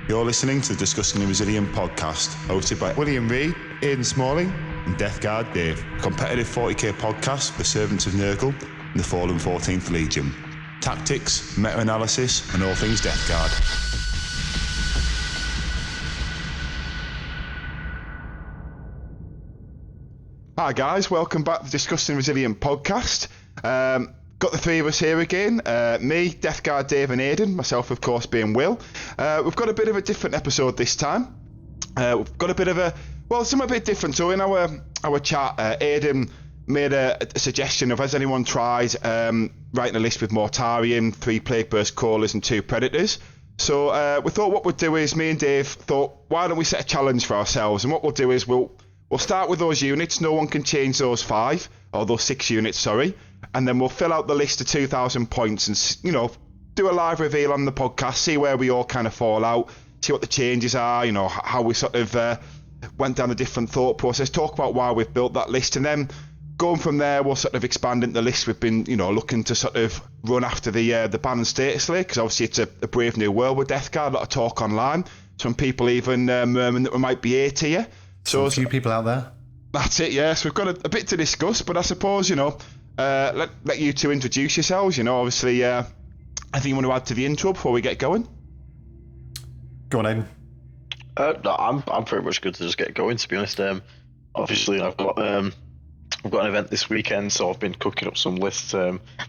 You're listening to the Discussing the Resilient podcast, hosted by William Reed, Aiden Smalley, and Death Guard Dave, a competitive 40k podcast for the servants of Nurgle and the fallen 14th Legion. Tactics, meta-analysis, and all things Death Guard. Hi guys, welcome back to the Discussing Resilient podcast. Got the three of us here again, me, Death Guard Dave and Aiden, myself of course being Will. We've got a bit of a different episode this time. We've got a bit of something a bit different. So in our chat, Aiden made a suggestion of, has anyone tried writing a list with Mortarion, 3 Plague Burst Crawlers and 2 Predators? So we thought what we'd do is, me and Dave thought, why don't we set a challenge for ourselves? And what we'll do is we'll start with those units. No one can change those 5, or those 6 units, sorry. And then we'll fill out the list to 2,000 points and, do a live reveal on the podcast, see where we all kind of fall out, see what the changes are, how we sort of went down the different thought process, talk about why we've built that list. And then going from there, we'll sort of expand into the list we've been, looking to sort of run after the ban and status league, because obviously it's a brave new world with Death Guard, a lot of talk online. Some people even murmuring that we might be A tier. So a few people out there. That's it, yes. We've got a bit to discuss, but I suppose, let you two introduce yourselves. Obviously, anything you want to add to the intro before we get going? Go on, Aiden. No, I'm pretty much good to just get going, to be honest. Obviously, I've got an event this weekend, so I've been cooking up some lists.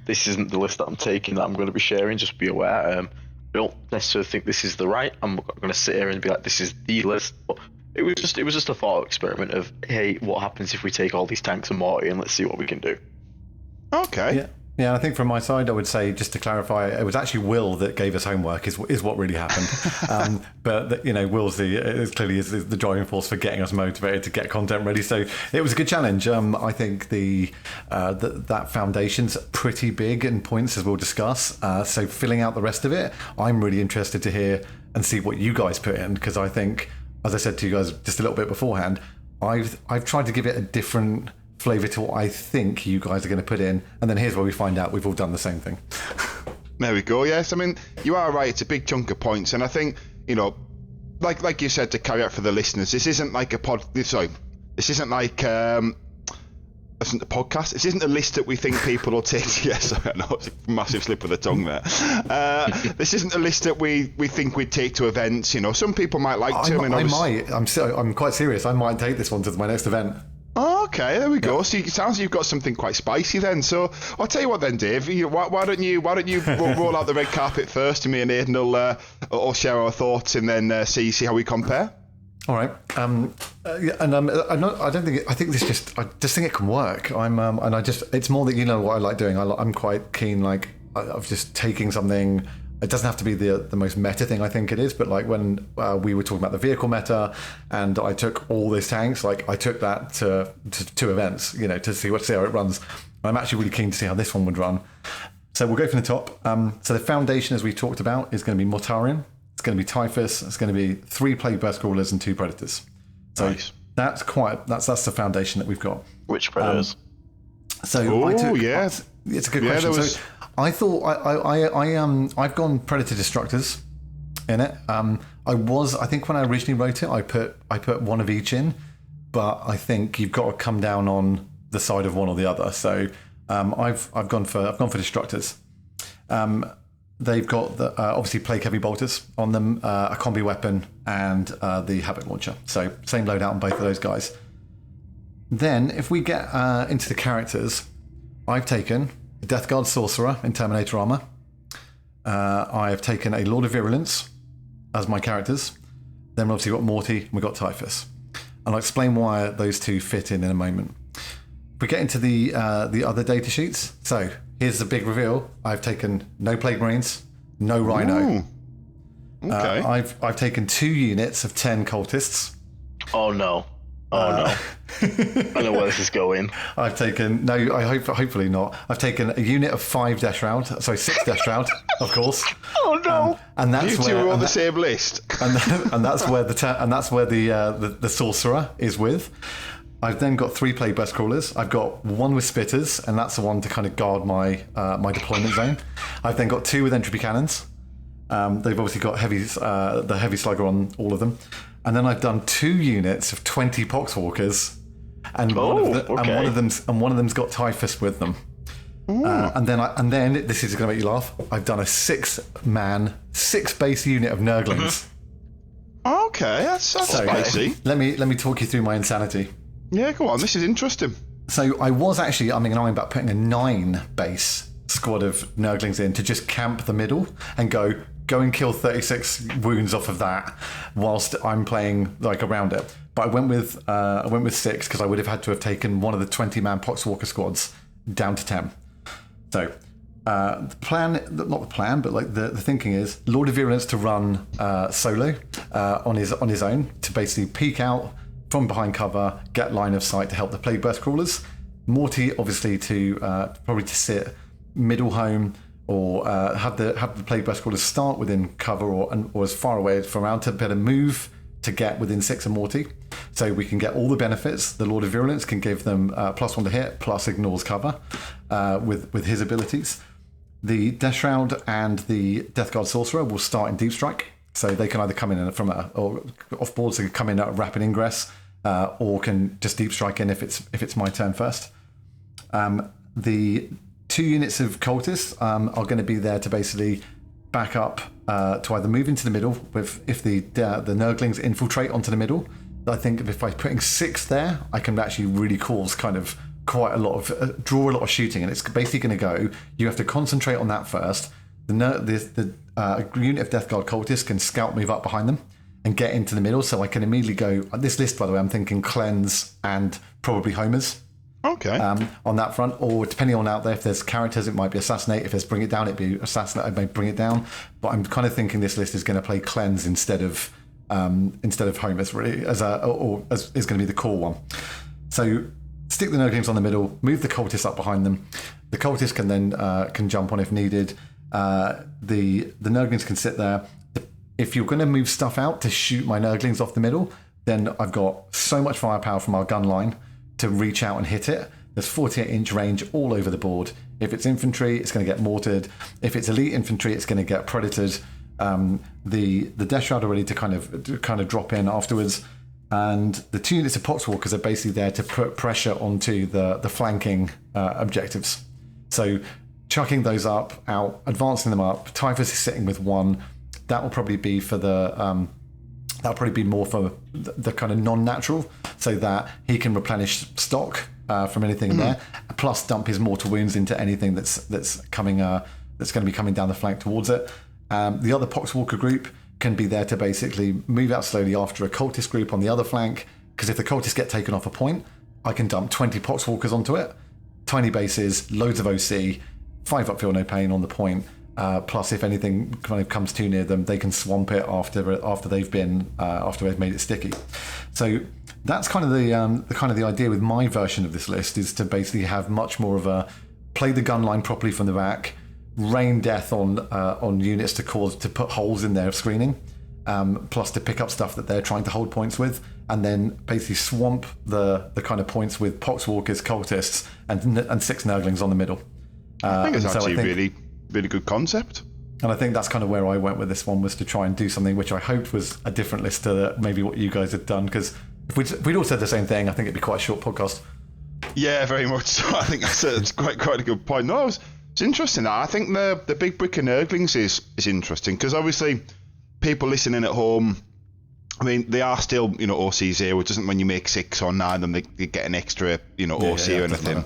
This isn't the list that I'm taking that I'm going to be sharing, just be aware. I don't necessarily think this is the right. I'm not going to sit here and be like, this is the list, but it was just a thought experiment of, hey, what happens if we take all these tanks and morty and let's see what we can do. Okay. Yeah. I think from my side, I would say, just to clarify, it was actually Will that gave us homework. Is what really happened. But Will's clearly the driving force for getting us motivated to get content ready. So it was a good challenge. I think that foundation's pretty big in points, as we'll discuss. So filling out the rest of it, I'm really interested to hear and see what you guys put in, because I think, as I said to you guys just a little bit beforehand, I've tried to give it a different flavour to what I think you guys are going to put in, and then here's where we find out we've all done the same thing. There we go. Yes, I mean, you are right. It's a big chunk of points, and I think like you said, to carry out for the listeners, this isn't like this isn't like isn't a podcast. This isn't a list that we think people will take. Yes, I know it's a massive slip of the tongue there. This isn't a list that we think we'd take to events. Some people might like to. I might. I'm quite serious. I might take this one to my next event. Oh, okay, there we go. So it sounds like you've got something quite spicy then. So I'll tell you what then, Dave. Why don't you roll out the red carpet first, and me and Aiden will share our thoughts, and then see how we compare. All right. I think this I just think it can work. It's more that what I like doing. I'm quite keen, of just taking something. It doesn't have to be the most meta thing I think it is, but like when we were talking about the vehicle meta, and I took all these tanks, I took that to 2 events, to see how it runs. I'm actually really keen to see how this one would run. So we'll go from the top. So the foundation, as we talked about, is going to be Mortarion. It's going to be Typhus. It's going to be 3 Plague Burst Crawlers and 2 Predators. So nice. That's the foundation that we've got. Which Predators? It's a good question. So I thought I've gone Predator Destructors in it. I think when I originally wrote it, I put one of each in, but I think you've got to come down on the side of one or the other. So I've gone for Destructors. They've got the obviously Plague Heavy Bolters on them, a combi weapon, and the Havoc Launcher. So same loadout on both of those guys. Then if we get into the characters, I've taken the Death Guard Sorcerer in Terminator armor. I have taken a Lord of Virulence as my characters. Then we've obviously got Morty and we've got Typhus. And I'll explain why those 2 fit in a moment. If we get into the other data sheets, so here's the big reveal. I've taken no Plague Marines, no Rhino. Ooh. Okay. I've taken 2 units of 10 Cultists. Oh no. No. I know where this is going. I've taken hopefully not. I've taken a unit of 5 Death Shroud. Sorry, 6 Death Shroud, of course. Oh no! And that's you two are on the same list. And that's where the Sorcerer is with. I've then got 3 Plague Burst Crawlers. I've got 1 with Spitters, and that's the one to kind of guard my deployment zone. I've then got 2 with Entropy Cannons. They've obviously got the heavy slugger on all of them. And then I've done 2 units of 20 Poxwalkers, and one of them's got Typhus with them. And then this is going to make you laugh. I've done a 6-man, 6-base unit of Nurglings. Okay, that's spicy. Let me talk you through my insanity. Yeah, go on. This is interesting. So I was actually umming and ahhing about putting a 9-base squad of Nurglings in to just camp the middle and go and kill 36 wounds off of that whilst I'm playing like around it. But I went with 6 because I would have had to have taken one of the 20-man Poxwalker squads down to 10. So the thinking is Lord of Virulence to run solo on his own to basically peek out from behind cover, get line of sight to help the Plague Burst Crawlers. Morty obviously to probably to sit middle home or have the Plague Burst Crawlers start within cover or as far away from around to better move to get within 6 of Morty. So we can get all the benefits. The Lord of Virulence can give them +1 to hit, plus ignores cover with his abilities. The Death Shroud and the Death Guard Sorcerer will start in Deep Strike. So they can either come in from or off board, so they can come in at rapid ingress, or can just Deep Strike in if it's my turn first. The 2 units of Cultists are going to be there to basically back up to either move into the middle if the Nurglings infiltrate onto the middle. I think if by putting 6 there, I can actually really cause kind of quite a lot of draw a lot of shooting, and it's basically going to go. You have to concentrate on that first. The unit of Death Guard Cultists can scout move up behind them and get into the middle, so I can immediately go. This list, by the way, I'm thinking cleanse and probably homers. Okay. On that front, or depending on out there, if there's characters, it might be assassinate. If there's bring it down, it'd be assassinate. I may bring it down, but I'm kind of thinking this list is going to play cleanse instead of homers, really, is going to be the core one. So stick the Nurglings on the middle, move the Cultists up behind them. The Cultists can then can jump on if needed. The Nurglings can sit there. If you're going to move stuff out to shoot my Nurglings off the middle, then I've got so much firepower from our gun line to reach out and hit it. There's 48-inch range all over the board. If it's infantry, it's going to get mortared. If it's elite infantry, it's going to get predated. The Death Shroud are ready to kind of drop in afterwards. And the 2 units of Poxwalkers are basically there to put pressure onto the flanking objectives. So chucking those out, advancing them up. Typhus is sitting with 1. That will probably be for that'll probably be more for the kind of non-natural, so that he can replenish stock from anything in there, plus dump his mortal wounds into anything that's coming that's going to be coming down the flank towards it. The other Poxwalker group can be there to basically move out slowly after a cultist group on the other flank, because if the cultists get taken off a point, I can dump 20 Poxwalkers onto it. Tiny bases, loads of OC, 5 up feel no pain on the point. Plus, if anything kind of comes too near them, they can swamp it after they've made it sticky. So that's kind of the idea with my version of this list, is to basically have much more of a play the gun line properly from the back, rain death on units to put holes in their screening, plus to pick up stuff that they're trying to hold points with, and then basically swamp the kind of points with Poxwalkers, cultists, and 6 Nurglings on the middle. I think it's actually really good concept. And I think that's kind of where I went with this one, was to try and do something which I hoped was a different list to maybe what you guys had done, because if we'd all said the same thing, I think it'd be quite a short podcast. Yeah, very much so. I think that's quite a good point. No, it's interesting. I think the big brick of Nurglings is interesting, because obviously people listening at home, I mean, they are still, OC 0. It doesn't when you make 6 or 9, then they get an extra, OC or anything.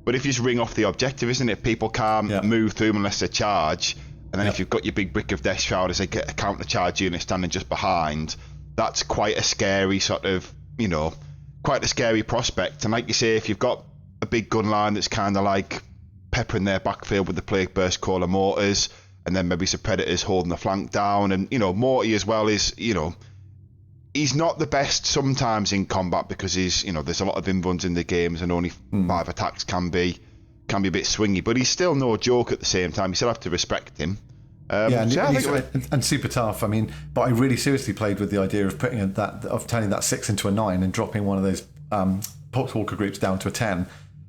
But if you just ring off the objective, isn't it? People can't move through them unless they charge. And then if you've got your big brick of Death Shroud as a counter charge unit standing just behind, that's quite a scary sort of, quite a scary prospect. And like you say, if you've got a big gun line that's kind of like peppering their backfield with the Plague Burst Crawler mortars, and then maybe some Predators holding the flank down, and, Morty as well is, he's not the best sometimes in combat, because he's, there's a lot of inruns in the games, and only 5 attacks can be a bit swingy, but he's still no joke at the same time. You still have to respect him. And super tough. I mean, but I really seriously played with the idea of turning that 6 into a 9 and dropping one of those Poxwalker groups down to a 10,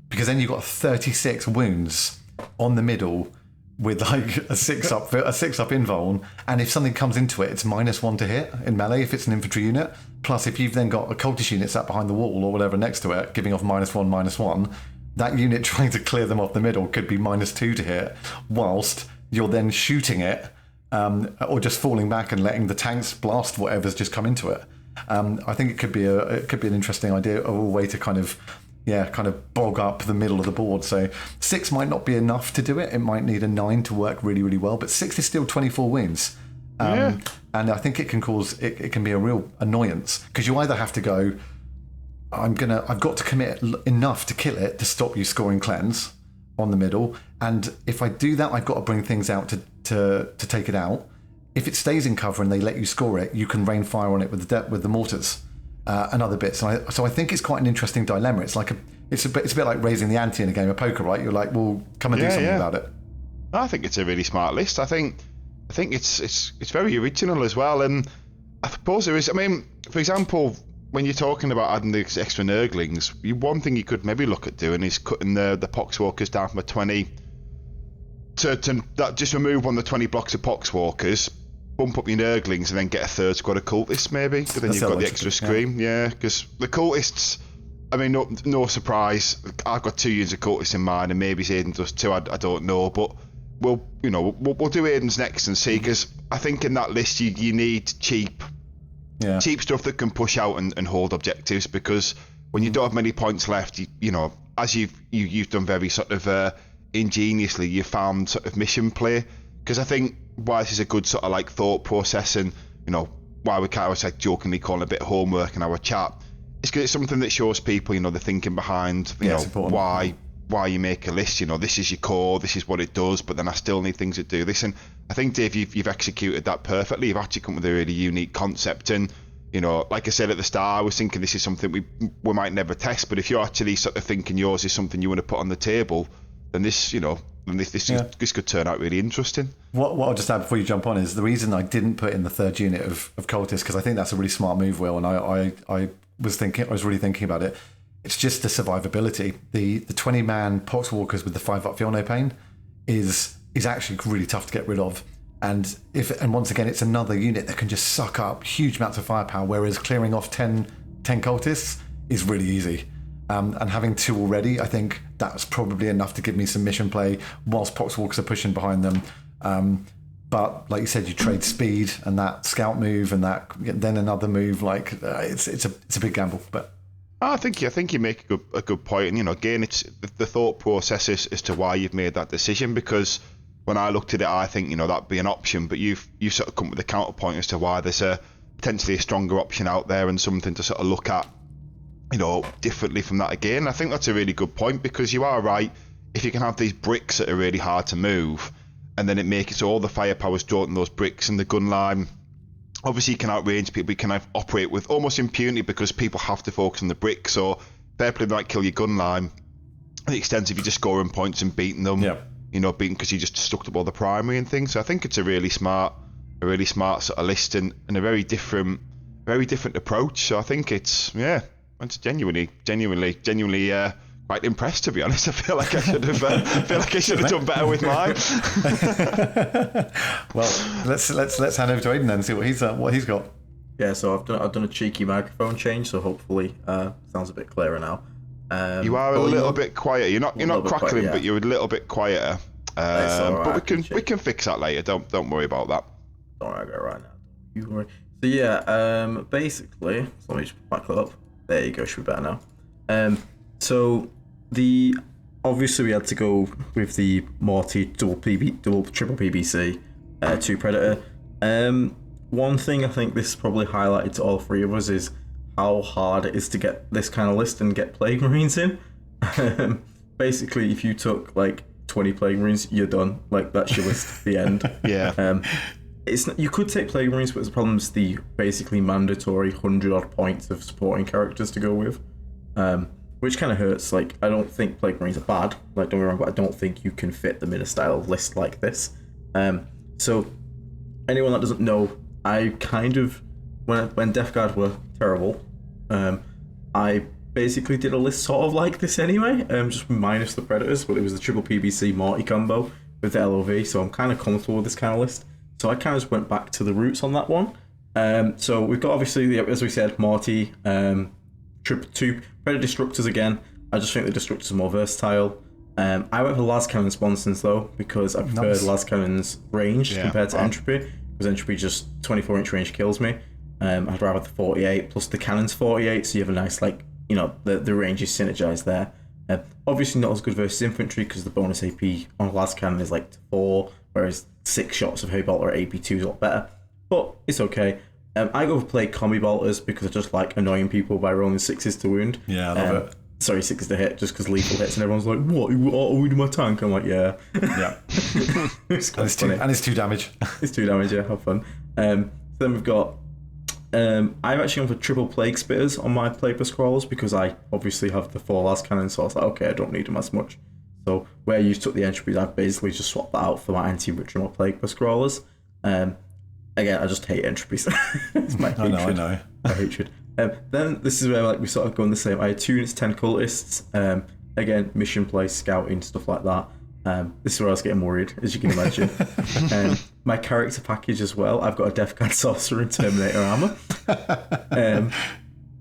because then you've got 36 wounds on the middle with like a 6-up invuln, and if something comes into it, it's -1 to hit in melee if it's an infantry unit. Plus, if you've then got a cultist unit sat behind the wall or whatever next to it, giving off -1/-1, that unit trying to clear them off the middle could be -2 to hit, whilst you're then shooting it, or just falling back and letting the tanks blast whatever's just come into it. I think it could be an interesting idea, or a way to kind of bog up the middle of the board. So 6 might not be enough to do it. It might need a 9 to work really, really well. But 6 is still 24 wins. And I think it can be a real annoyance, because you either have to go, I've got to commit enough to kill it to stop you scoring cleanse on the middle. And if I do that, I've got to bring things out to take it out. If it stays in cover and they let you score it, you can rain fire on it with the mortars. And other bits, so I think it's quite an interesting dilemma. It's a bit like raising the ante in a game of poker, right? You're like, well, come and do something about it. I think it's a really smart list. I think it's very original as well, and I suppose there is. I mean, for example, when you're talking about adding the extra Nurglings, one thing you could maybe look at doing is cutting the Poxwalkers down from a 20 to that, just remove one of the 20 blocks of Poxwalkers. Bump up your Nurglings and then get a third squad of cultists, maybe. But then you've got the extra scream, because the cultists, I mean, no surprise. I've got 2 units of cultists in mind, and maybe Aiden does too. I don't know, but we'll do Aiden's next and see. Because I think in that list you need cheap stuff that can push out and hold objectives. Because when you don't have many points left, you as you've done very sort of ingeniously, you found sort of mission play. Because I think why this is a good sort of like thought process, and why we kind of like jokingly calling it a bit of homework in our chat, is because it's something that shows people the thinking behind why you make a list. This is your core, this is what it does, but then I still need things that do this. And I think, Dave, you've executed that perfectly. You've actually come with a really unique concept, and like I said at the start, I was thinking this is something we might never test, but if you're actually sort of thinking yours is something you want to put on the table, then this this could turn out really interesting. What I'll just add before you jump on is the reason I didn't put in the 3rd unit of cultists, because I think that's a really smart move, Will, and I was really thinking about it. It's just the survivability. The 20-man Poxwalkers with the 5-up Feel No Pain is actually really tough to get rid of. And once again, it's another unit that can just suck up huge amounts of firepower, whereas clearing off 10 cultists is really easy. And having 2 already, I think that's probably enough to give me some mission play whilst Poxwalkers are pushing behind them. But like you said, you trade speed and that scout move and that then another move. It's a big gamble. But I think you make a good point. And again, it's the thought process as to why you've made that decision. Because when I looked at it, I think that'd be an option. But you sort of come with a counterpoint as to why there's potentially a stronger option out there and something to sort of look at differently from that again. I think that's a really good point, because you are right. If you can have these bricks that are really hard to move, and then it makes it so all the firepower is drawn in those bricks, and the gun line, obviously you can outrange people, you can operate with almost impunity because people have to focus on the bricks. So fair play might kill your gun line to the extent if you're just scoring points and beating them, beating because you just stuck up all the primary and things. So I think it's a really smart sort of list and a very different approach. So I think it's genuinely quite impressed, to be honest. I feel like I should have done better with mine. Well, let's hand over to Aiden then and see what he's got. Yeah, so I've done a cheeky microphone change, so hopefully sounds a bit clearer now. You are a little bit quieter. You're not crackling, but you're a little bit quieter. But we can fix that later. Don't worry about that. Don't worry about it right now. You worry. So yeah, basically, so let me just back that up. There you go. Should be better now. So obviously we had to go with the Morty triple PBC 2 Predator. One thing I think this probably highlighted to all 3 of us is how hard it is to get this kind of list and get Plague Marines in. Basically, if you took like 20 Plague Marines, you're done. Like that's your list. The end. Yeah. You could take Plague Marines, but the problem is the basically mandatory 100-odd points of supporting characters to go with, which kind of hurts. Like, I don't think Plague Marines are bad. Like, don't get me wrong, but I don't think you can fit them in a style list like this. So, anyone that doesn't know, I kind of when Death Guard were terrible, I basically did a list sort of like this anyway, just minus the Predators, but it was the triple PBC Morty combo with the LOV, so I'm kind of comfortable with this kind of list. So I kind of just went back to the roots on that one. So we've got obviously, as we said, Marty, two Predator Destructors again. I just think the Destructors are more versatile. I went for Las Cannon Sponsons though, because I prefer Las Cannon's range compared to Entropy, because Entropy just 24-inch range kills me. I'd rather the 48, plus the cannon's 48, so you have a nice, like, you know, the range is synergized there. Obviously not as good versus infantry, because the bonus AP on a Las Cannon is like 4, whereas 6 shots of Heavy Bolter or AP2 is a lot better. But it's okay. I go for play Combi Bolters because I just like annoying people by rolling 6s to wound. Yeah, I love it. Sorry, 6s to hit, just because lethal hits, and everyone's like, "What? You are wounding my tank?" I'm like, "Yeah." Yeah. It's 2 damage. It's 2 damage. Yeah, have fun. So then we've got. I'm actually going for triple Plague Spitters on my Paper Scrolls because I obviously have the 4 Las Cannons, so I was like, okay, I don't need them as much. So where you took the Entropies, I've basically just swapped that out for my anti-ritual Plague Scrollers. Again, I just hate Entropies. It's my hatred. I know. My hatred. Then this is where we sort of go on the same. I had 2 units, 10 cultists. Again, mission play, scouting, stuff like that. This is where I was getting worried, as you can imagine. My character package as well. I've got a Death Guard Sorcerer and Terminator armor.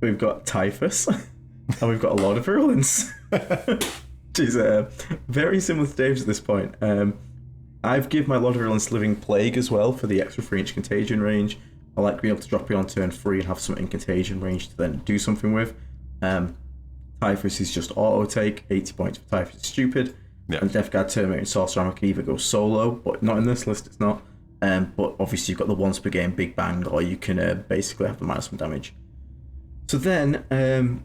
We've got Typhus, and we've got a lot of Virulence. Which is very similar to Dave's at this point. I've given my Lord of Virulence Living Plague as well for the extra 3-inch contagion range. I like being able to drop it on turn 3 and have something in contagion range to then do something with. Typhus is just auto take, 80 points for Typhus is stupid. Yeah. And Death Guard, Terminator, and Sorcerer Armor can either go solo, but not in this list, it's not. But obviously you've got the once per game Big Bang, or you can basically have the -1 damage. So then,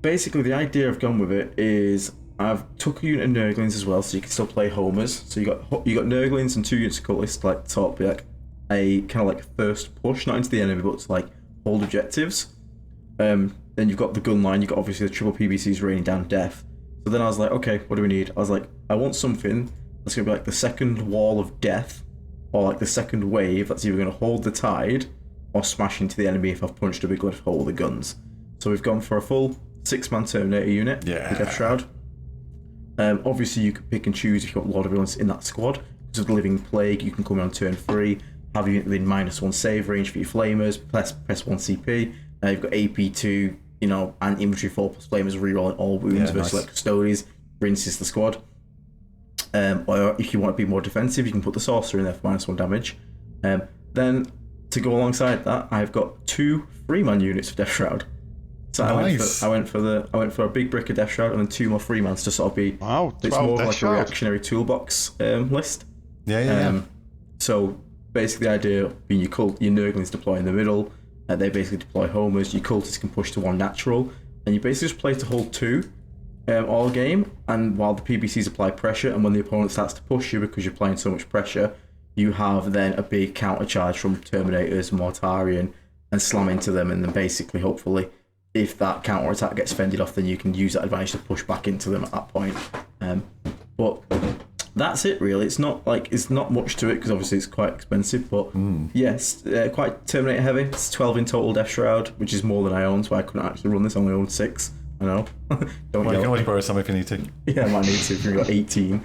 basically the idea I've gone with it is I've took a unit of Nurglings as well, so you can still play homers. So you got Nurglings and 2 units of Cultists, like top, like a kind of like first push, not into the enemy, but to like hold objectives. Then you've got the gun line, you've got obviously the triple PBCs raining down death. So then I was like, okay, what do we need? I was like, I want something that's going to be like the second wall of death, or like the second wave that's either going to hold the tide or smash into the enemy if I've punched a big enough hole with the guns. So we've gone for a full 6-man Terminator unit with Death Shroud. Obviously you can pick and choose if you've got Lord of Violence in that squad. Because of the Living Plague, you can come in on turn 3, have you within -1 save range for your flamers, press 1 CP. You've got AP2, you know, and infantry 4+ flamers rerolling all wounds versus like Custodes, rinses the squad. Or if you want to be more defensive, you can put the Sorcerer in there for -1 damage. Then to go alongside that, I've got 2 3-man units for Death Shroud. So I went for a big brick of Death Shroud and then 2 more 3-mans to sort of be. Wow, it's more like a reactionary toolbox list. So basically, the idea being your Nurglings deploy in the middle. They basically deploy homers. Your cultists can push to 1 natural, and you basically just play to hold 2 all game. And while the PBCs apply pressure, and when the opponent starts to push you because you're applying so much pressure, you have then a big counter charge from Terminators, Mortarion, and slam into them. And then basically, hopefully, if that counter attack gets fended off, then you can use that advantage to push back into them at that point. But that's it really. It's not much to it because obviously it's quite expensive, but yes, quite Terminator heavy. It's 12 in total Death Shroud, which is more than I own, so I couldn't actually run this. I only own 6. I know. You can always borrow some if you need to. Yeah, I might need to if you've got 18.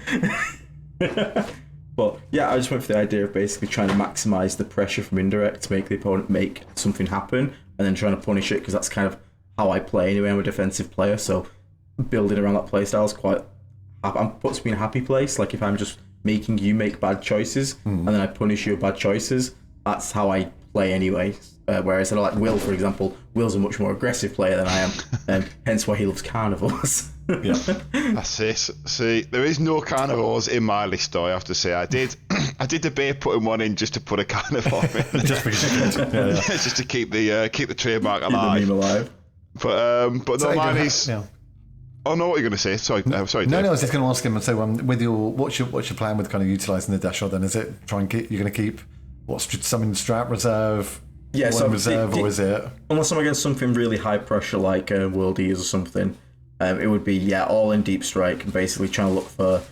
But yeah, I just went for the idea of basically trying to maximise the pressure from indirect to make the opponent make something happen, and then trying to punish it because that's kind of how I play anyway. I'm a defensive player, so building around that playstyle is quite. Puts me in a happy place. Like if I'm just making you make bad choices and then I punish your bad choices, that's how I play anyway. Whereas I like Will, for example. Will's a much more aggressive player than I am, hence why he loves carnivores. That's it. See, there is no carnivores in my list, though. I have to say, I did debate putting one in just to put a carnivore in, just because you could. Just to keep the trademark alive. Keep the meme alive. But so no, mine is. Yeah. Oh no! What are you going to say? Sorry, sorry. No, I was just going to ask him. So, with your what's your plan with kind of utilising the Death Shroud? Then is it you're going to keep something strat reserve? Yeah, so reserve, or is it? Unless I'm against something really high pressure like World Eaters or something, it would be all in deep strike and basically trying to look for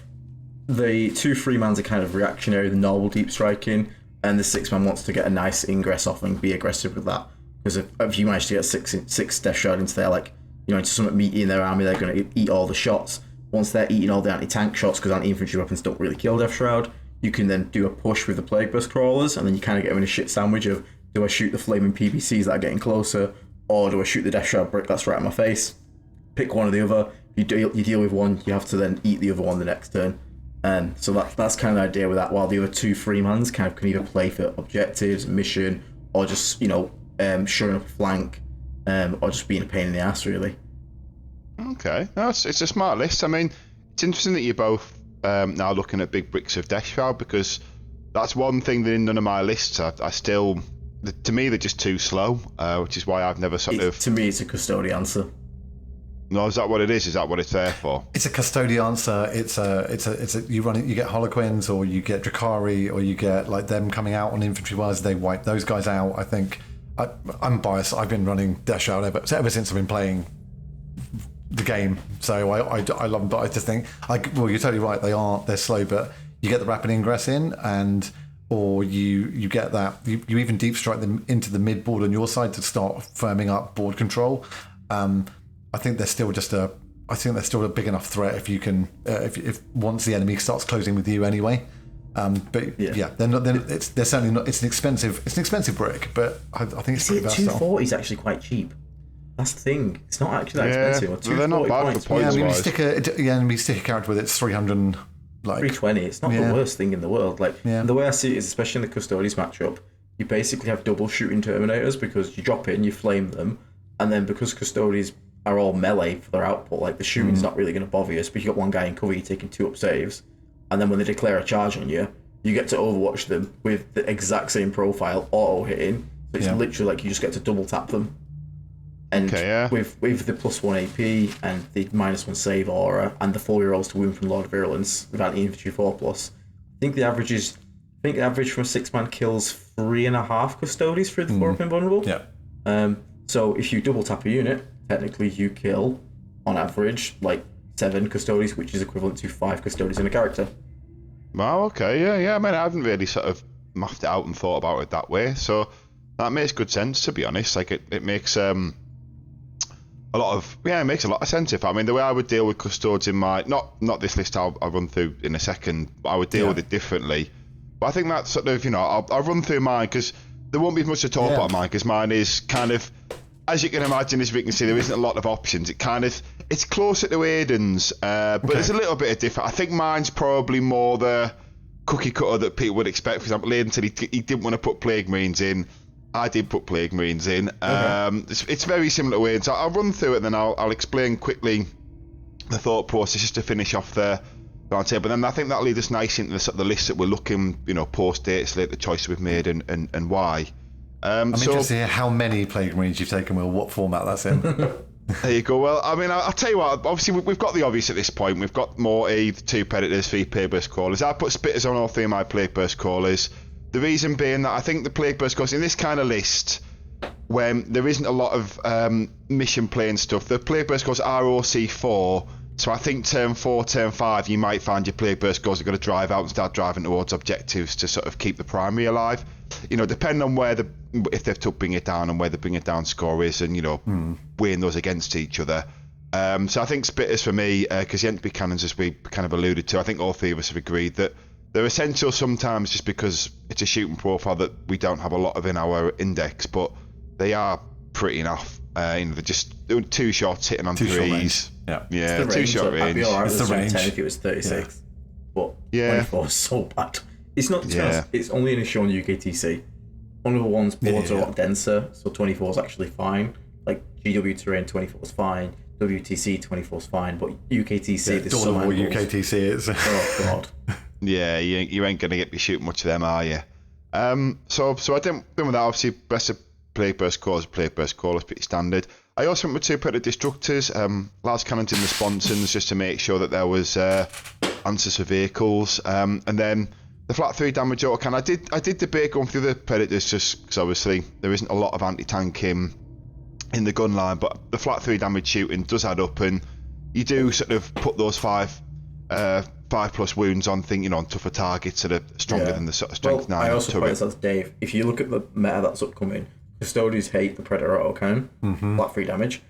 the 2 3-mans are kind of reactionary, the normal deep striking, and the 6-man wants to get a nice ingress off and be aggressive with that. Because if you manage to get 6 Death Shroud into there, like. Into something meaty in their army, they're going to eat all the shots. once they're eating all the anti-tank shots, because anti-infantry weapons don't really kill Death Shroud, you can then do a push with the Plague Burst crawlers, and then you kind of get in a shit sandwich of, do I shoot the flaming PBCs that are getting closer, or do I shoot the Death Shroud brick that's right in my face? Pick one or the other. You deal with one, you have to then eat the other one the next turn. And so that's kind of the idea with that, while the other 2 freemans kind of can either play for objectives, mission, or just, showing up a flank, or just being a pain in the ass, really. Okay, no, it's a smart list. I mean, it's interesting that you're both now looking at big bricks of Death Shroud, because that's one thing that in none of my lists I still, to me, they're just too slow, which is why I've never To me, it's a custody answer. No, is that what it is? Is that what it's there for? It's a custody answer. It's a you run it. You get Holoquins, or you get Drakari, or you get like them coming out on infantry wise. They wipe those guys out. I think I'm biased. I've been running Death Shroud ever since I've been playing the game. So I love them, but I just think well, you're totally right. They're slow, but you get the rapid ingress in, or you get that you even deep strike them into the mid board on your side to start firming up board control. I think they're still a big enough threat if you can if once the enemy starts closing with you anyway. But they're not. They're certainly not. It's an expensive brick, but I think it's pretty versatile. 240 is actually quite cheap. That's the thing. It's not actually that expensive. They're not bad for points. You stick a character with it's 300. 320. It's not the worst thing in the world. The way I see it is, especially in the Custodies matchup, you basically have double shooting Terminators, because you drop in, you flame them, and then because Custodies are all melee for their output, the shooting's not really going to bother you, but you got one guy in cover, you're taking 2 up saves, and then when they declare a charge on you, you get to overwatch them with the exact same profile, auto hitting, so it's literally you just get to double tap them. And with the +1 AP and the -1 save aura and the 4 rolls to wound from Lord of Virulence with anti-infantry 4+, I think the average from a 6-man kills 3.5 Custodies through the 4-up invulnerable. Yeah. So if you double tap a unit, technically you kill, on average, 7 Custodies, which is equivalent to 5 Custodies in a character. Wow, okay, yeah. I mean, I haven't really sort of mapped it out and thought about it that way, so that makes good sense, to be honest. It makes it makes a lot of sense. I mean, the way I would deal with Custodes in my not this list I'll run through in a second, but I would deal with it differently. But I think that's sort of, I'll run through mine, because there won't be much to talk about mine, because mine is kind of, as you can imagine, as we can see, there isn't a lot of options. It's closer to Aiden's, but there's a little bit of different. I think mine's probably more the cookie cutter that people would expect. For example, Aiden said he didn't want to put Plague Marines in. I did put Plague Marines in. It's very similar to Aiden's. I'll run through it, and then I'll explain quickly the thought process just to finish off the round table. But then I think that'll lead us nice into the list that we're looking, post date slate, the choice we've made and why. I'm interested to hear how many Plague Marines you've taken, Will, what format that's in. There you go. Well, I mean, I'll tell you what, obviously we've got the obvious at this point. We've got more 2 Predators, 3 Plague Burst Crawlers. I put Spitters on all 3 of my Plague Burst Crawlers. The reason being that I think the Plague Burst Crawlers, in this kind of list, when there isn't a lot of mission playing stuff, the Plague Burst Crawlers are OC4, so I think turn 4, turn 5, you might find your Plague Burst Crawlers are going to drive out and start driving towards objectives to sort of keep the primary alive. Depending on if they've to bring it down and where the bring it down score is, and weighing those against each other. So I think Spitters for me, because the entry cannons, as we kind of alluded to, I think all 3 of us have agreed that they're essential sometimes just because it's a shooting profile that we don't have a lot of in our index, but they are pretty enough. They're just doing 2 shots, hitting on 3s. Yeah, 2 shot range. I'd be alright with the range 10 if it was 36. But 24 is so bad. It's not. It's only an issue on UKTC. One of the ones boards are a lot denser, so 24 is actually fine. GW terrain 24 is fine. WTC 24 is fine, but UKTC there's some angles. UKTC is. Oh god. Yeah, you ain't gonna get me shooting much of them, are you? So I didn't with that. Obviously, best of Plague Burst Crawlers, pretty standard. I also went with 2 Predator Destructors, large cannons in the sponsons, just to make sure that there was answers for vehicles, and then the flat 3 damage auto can. I did debate going through the Predators just because obviously there isn't a lot of anti-tank in the gun line, but the flat 3 damage shooting does add up, and you do sort of put those 5 plus wounds on on tougher targets that are stronger than the sort of strength 9. I also point this out to Dave. If you look at the meta that's upcoming, Custodians hate the Predator auto cannon, flat 3 damage.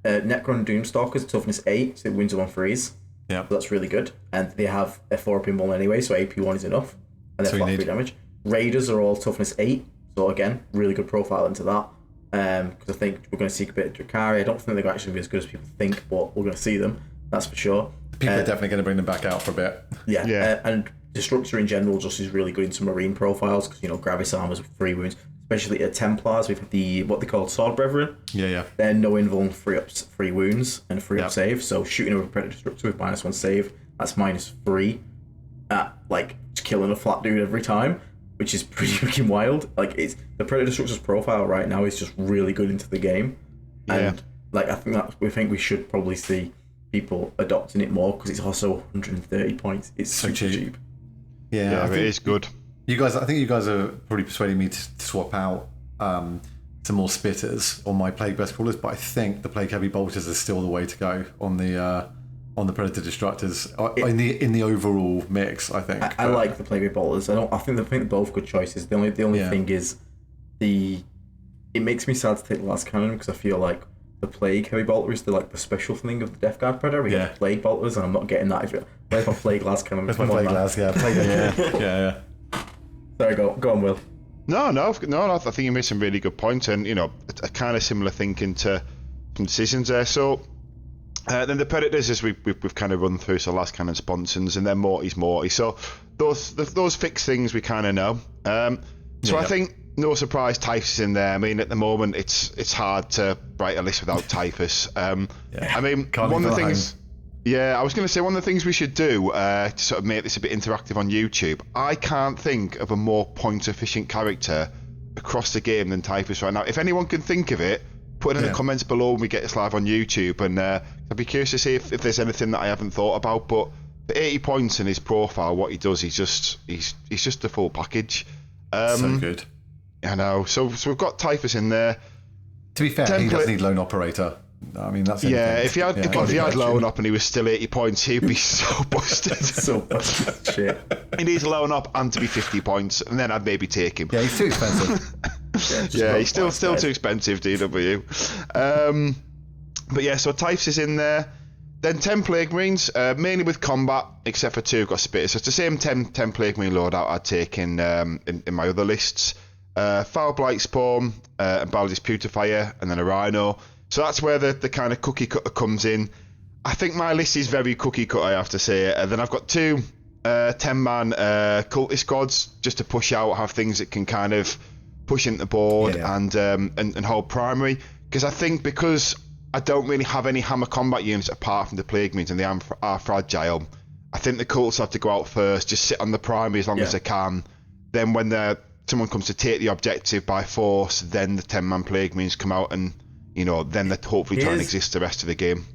Necron Doomstalkers toughness 8, so it wins them on freeze. Yeah. So that's really good. And they have a 4-up in 1 anyway, so AP1 is enough. And then flat 3 damage. Raiders are all toughness 8, so again, really good profile into that. Because I think we're going to see a bit of Drakari. I don't think they're actually going to be as good as people think, but we're going to see them. That's for sure. People are definitely going to bring them back out for a bit. Yeah. And Destructor in general just is really good into Marine profiles because, Gravis armors with 3 wounds. Especially at Templars, we've had what they call Sword Brethren. Yeah. They're no invuln, 3 wounds, and 3-up save. So shooting over a Predator Destructor with -1 save, that's -3 at, just killing a flat dude every time, which is pretty freaking wild. It's the Predator Destructor's profile right now is just really good into the game. And, I think we should probably see people adopting it more because it's also 130 points. It's so cheap. Yeah, it is good. I think you guys are probably persuading me to swap out some more spitters on my Plague Burst Crawlers, but I think the Plague Heavy Bolters are still the way to go on the Predator Destructors in the overall mix. I think I like the Plague Heavy Bolters. I think they're both good choices. The only thing is it makes me sad to take the last cannon because I feel like the Plague Heavy Bolter is the special thing of the Death Guard Predator. We get Plague Bolters, and I'm not getting that. Where's my Plague Last cannon? Where's my Plague Last? Yeah. Sorry, go on, Will. No. I think you made some really good points, and a kind of similar thinking to some decisions there. So then the Predators, as we've kind of run through, so Last Cannon, Sponsons, and then Morty's Morty. So those fixed things we kind of know. I think no surprise, Typhus is in there. I mean, at the moment it's hard to write a list without Typhus. I mean, one of the things. Yeah, I was going to say one of the things we should do to sort of make this a bit interactive on YouTube. I can't think of a more point-efficient character across the game than Typhus right now. If anyone can think of it, put it in the comments below when we get this live on YouTube, and I'd be curious to see if there's anything that I haven't thought about. But for 80 points in his profile, what he does, he's just the full package. So good. I know. So we've got Typhus in there. To be fair, he doesn't need Lone Operator. I mean, that's if he had Lone Up and he was still 80 points, he'd be so busted. So busted. Shit. He needs Lone Up and to be 50 points, and then I'd maybe take him. Yeah, he's too expensive. He's still too expensive, DW. But yeah, so Typhus is in there. Then 10 Plague Marines, mainly with combat, except for 2 got spitters. So it's the same 10 Plague Marine loadout I'd take in my other lists. Foul Blight Spawn, and Baldi's Putrefier, and then a Rhino. So that's where the kind of cookie cutter comes in. I think my list is very cookie cutter, I have to say. Then I've got 2 10-man cultist squads just to push out, have things that can kind of push into the board and hold primary. Because I don't really have any hammer combat units apart from the Plague Marines, and they are fragile. I think the cults have to go out first, just sit on the primary as long as they can. Then when someone comes to take the objective by force, then the 10-man Plague Marines come out and then they hopefully try and exist the rest of the game.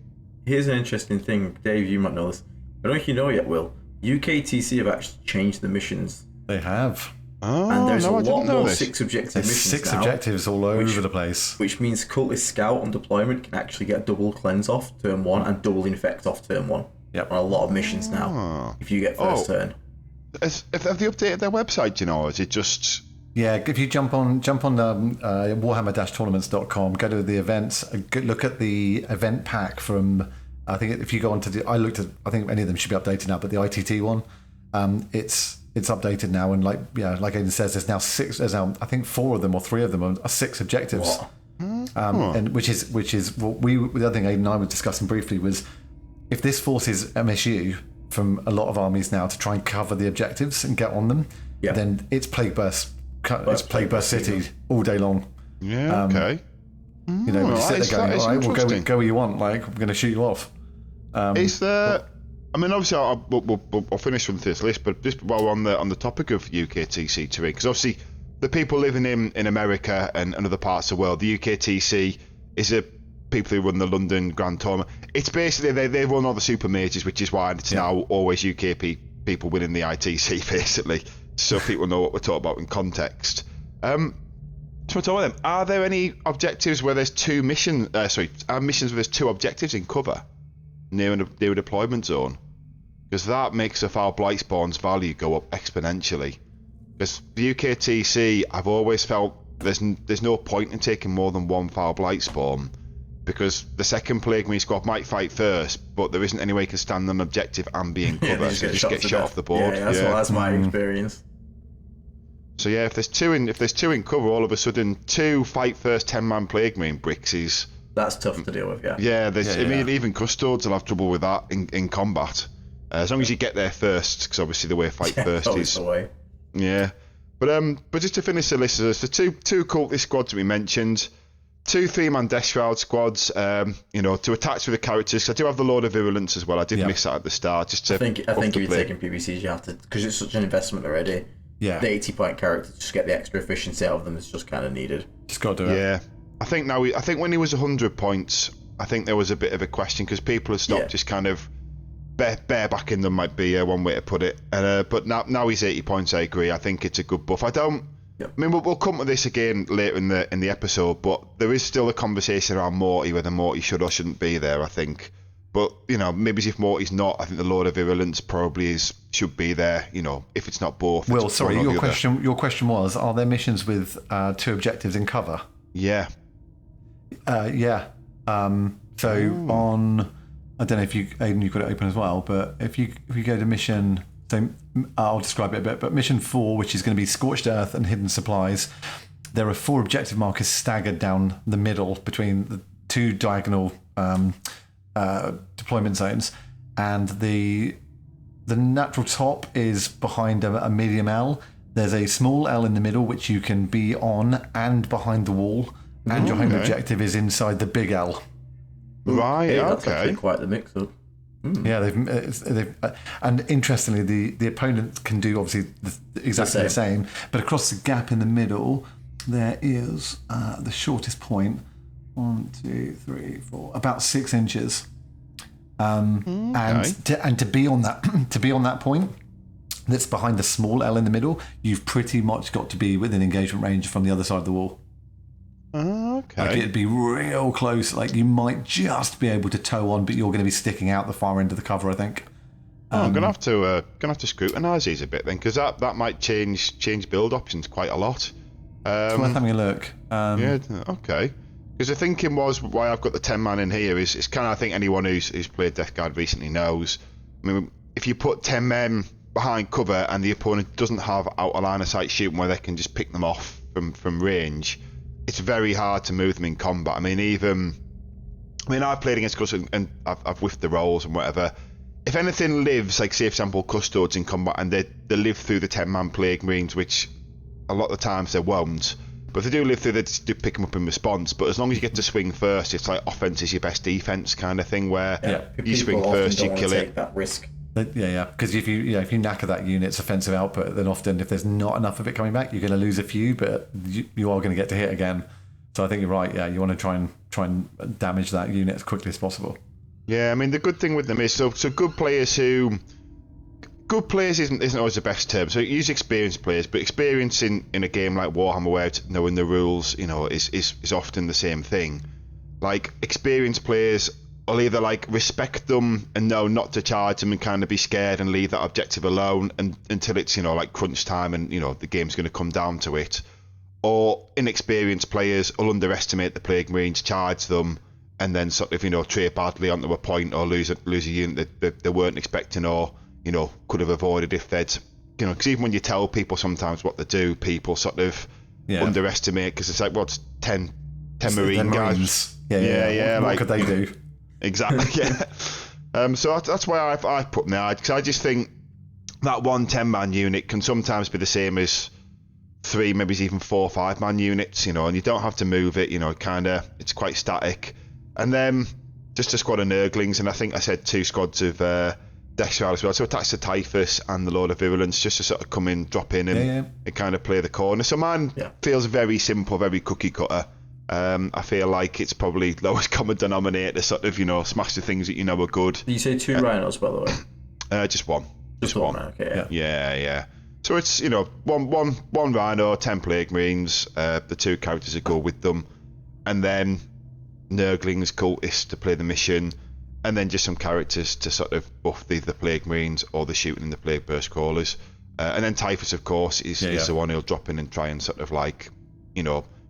Here's an interesting thing, Dave, you might know this. I don't know if you know yet, Will. UKTC have actually changed the missions. They have. Oh, and there's no, a I didn't lot know more this. 6 objective There's missions 6 now, objectives all over the place. Which means Cultist Scout on deployment can actually get a double cleanse off turn 1 and double infect off turn 1. Yep. On a lot of missions now, if you get first turn. Have they updated their website, or is it just... Yeah, if you jump on Warhammer-tournaments.com, go to the events, look at the event pack from, I think if you go onto I think any of them should be updated now, but the ITT one, it's updated now, and like Aiden says, there's now 6, there's now, I think 4 of them or 3 of them are 6 objectives. And which is what the other thing Aiden and I were discussing briefly was, if this forces MSU from a lot of armies now to try and cover the objectives and get on them, then it's Plague Burst. It's Plague Burst City all day long. Yeah, okay. We just sit there going, all right, we'll go where you want. Like, we're going to shoot you off. Is there? I mean, obviously, I'll finish with this list, but just while we're on the topic of UKTC terrain, because obviously the people living in America and other parts of the world, the UKTC is the people who run the London Grand Tournament. It's basically they run all the super majors, which is why it's now always UK people winning the ITC, basically. So people know what we're talking about in context. So we're talking about them. Are there any objectives where there's 2 missions? Missions where there's 2 objectives in cover near a deployment zone? Because that makes the Foul Blight Spawn's value go up exponentially. Because the UKTC, I've always felt there's no point in taking more than 1 Foul Blight Spawn, because the second Plague Marine squad might fight first, but there isn't any way you can stand on objective and be in cover, so you just get shot off the board. Yeah, that's my experience. So yeah, if there's two in cover, all of a sudden 2 fight first 10-man plague marine bricks is... That's tough to deal with, yeah. Yeah, I mean, even Custodes will have trouble with that in combat. As long as you get there first, because obviously the way fight first is... the way. Yeah. But just to finish the list, there's the two cultist squads we mentioned, 2 3-man Death Shroud squads, to attach with the characters. I do have the Lord of Virulence as well. I did miss that at the start. Just to I think if you're taking PVCs, you have to, because it's such an investment already. Yeah. The 80-point characters, just get the extra efficiency out of them, is just kind of needed. Just got to do it. Yeah. I think when he was 100 points, I think there was a bit of a question because people had stopped just kind of barebacking them, might be one way to put it. But now he's 80 points. I agree. I think it's a good buff. I mean, we'll come to this again later in the episode, but there is still a conversation around Morty, whether Morty should or shouldn't be there, I think. But, maybe if Morty's not, I think the Lord of Virulence probably should be there, if it's not both. Will, sorry, your question was, are there missions with 2 objectives in cover? Yeah. Yeah. On... I don't know if Aiden, you've got it open as well, but if you go to mission... So I'll describe it a bit, but mission 4, which is going to be Scorched Earth and Hidden Supplies, there are 4 objective markers staggered down the middle between the 2 diagonal deployment zones, and the natural top is behind a medium L. There's a small L in the middle which you can be on and behind the wall, and your home objective is inside the big L. Right. That's actually quite the mix-up. Yeah, they've and interestingly, the opponent can do obviously exactly the same, but across the gap in the middle, there is the shortest point. 1, 2, 3, 4, about 6 inches. And to be on that point, that's behind the small L in the middle, you've pretty much got to be within engagement range from the other side of the wall. Okay. Like it'd be real close. Like you might just be able to tow on, but you're going to be sticking out the far end of the cover, I think. I'm gonna have to scrutinise these a bit then, because that might change build options quite a lot. It's worth having a look. Yeah. Okay. Because the thinking was why I've got the 10-man in here is kind of, I think anyone who's played Death Guard recently knows. I mean, if you put 10 men behind cover and the opponent doesn't have outer line of sight shooting where they can just pick them off from range, it's very hard to move them in combat. I mean, I've played against Custodes and I've whiffed the rolls and whatever. If anything lives, like say for example Custodes in combat, and they live through the 10-man plague marines, which a lot of the times they won't, but if they do live through, they just do pick them up in response. But as long as you get to swing first, it's like offense is your best defense kind of thing, where you swing first, you kill it. Take that risk. Yeah. Because if you knacker that unit's offensive output, then often if there's not enough of it coming back, you're going to lose a few, but you are going to get to hit again. So I think you're right. Yeah, you want to try and damage that unit as quickly as possible. Yeah, I mean the good thing with them is so good players isn't always the best term. So use experienced players, but experience in a game like Warhammer, where knowing the rules, is often the same thing. Like experienced players will either like respect them and know not to charge them and kind of be scared and leave that objective alone until it's like crunch time and the game's going to come down to it. Or inexperienced players will underestimate the plague marines, charge them, and then sort of trade badly onto a point or lose a unit that they weren't expecting or could have avoided if they'd because even when you tell people sometimes what to do, people sort of underestimate, because it's like what's 10 marine guys. Yeah. What could they do? Exactly. Yeah. So that's why I put them there, because I just think that 1 10-man unit can sometimes be the same as 3, maybe even 4 5-man units, and you don't have to move it, it's quite static. And then just a squad of Nurglings, and I think I said 2 squads of Death Shroud as well, so attached to Typhus and the Lord of Virulence, just to sort of come in, drop in and kind of play the corner. So mine feels very simple, very cookie cutter. I feel like it's probably lowest common denominator, sort of, smash the things that are good. Did you say 2 rhinos, by the way? Just one. Just one, okay. Yeah. So it's, one rhino, 10 plague marines, the 2 characters that go with them, and then Nurglings, cultists to play the mission, and then just some characters to sort of buff the plague marines or the shooting in the plague burst crawlers. And then Typhus, of course, is the one who'll drop in and try and sort of like,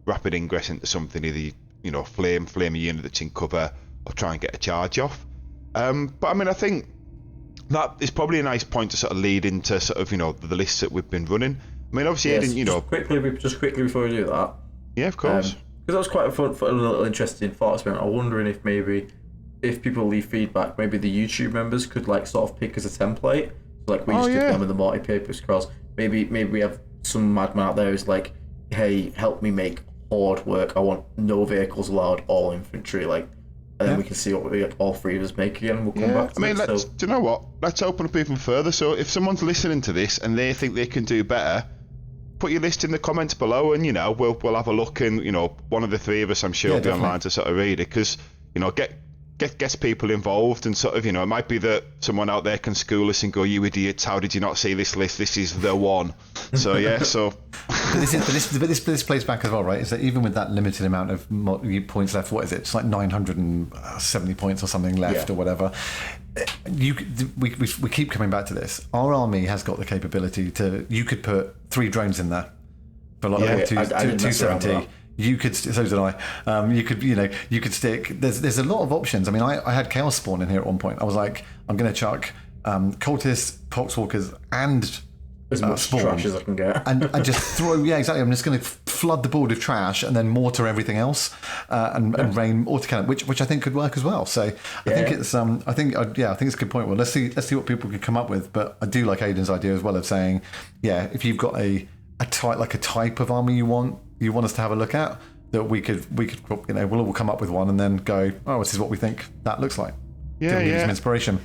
rapid ingress into something, either, flame a unit that's in cover or try and get a charge off. But I mean, I think that is probably a nice point to sort of lead into sort of, the lists that we've been running. I mean, obviously, Aiden, just quickly before we do that. Yeah, of course. Because that was quite a little interesting thought experiment. I'm wondering if maybe, if people leave feedback, maybe the YouTube members could like sort of pick as a template. So like we just did them in the multi-paper scrolls. Maybe we have some madman out there who's like, hey, help me make horde work. I want no vehicles allowed, all infantry. Like, and then we can see what we all three of us make again. And we'll come back to it. Do you know what? Let's open up even further. So if someone's listening to this and they think they can do better, put your list in the comments below, and we'll have a look. And one of the three of us, I'm sure, will be online to sort of read it, because gets people involved, and sort of it might be that someone out there can school us and go, you idiots, how did you not see this list? This is the one. So this plays back as well, right? Is that even with that limited amount of points left, what is it? It's like 970 points or something left, or whatever. We keep coming back to this. Our army has got the capability to. You could put 3 drones in there for like 270. You could, so did I. You could stick. There's a lot of options. I mean, I had Chaos Spawn in here at one point. I was like, I'm going to chuck cultists, poxwalkers, and as much spawn, trash as I can get, and just throw. Yeah, exactly. I'm just going to flood the board with trash and then mortar everything else, and rain autocannon, which I think could work as well. So I think it's I think it's a good point. Well, let's see what people can come up with. But I do like Aiden's idea as well of saying, if you've got a type of army you want us to have a look at, that we could we'll all come up with one and then go, this is what we think that looks like. Give you some inspiration.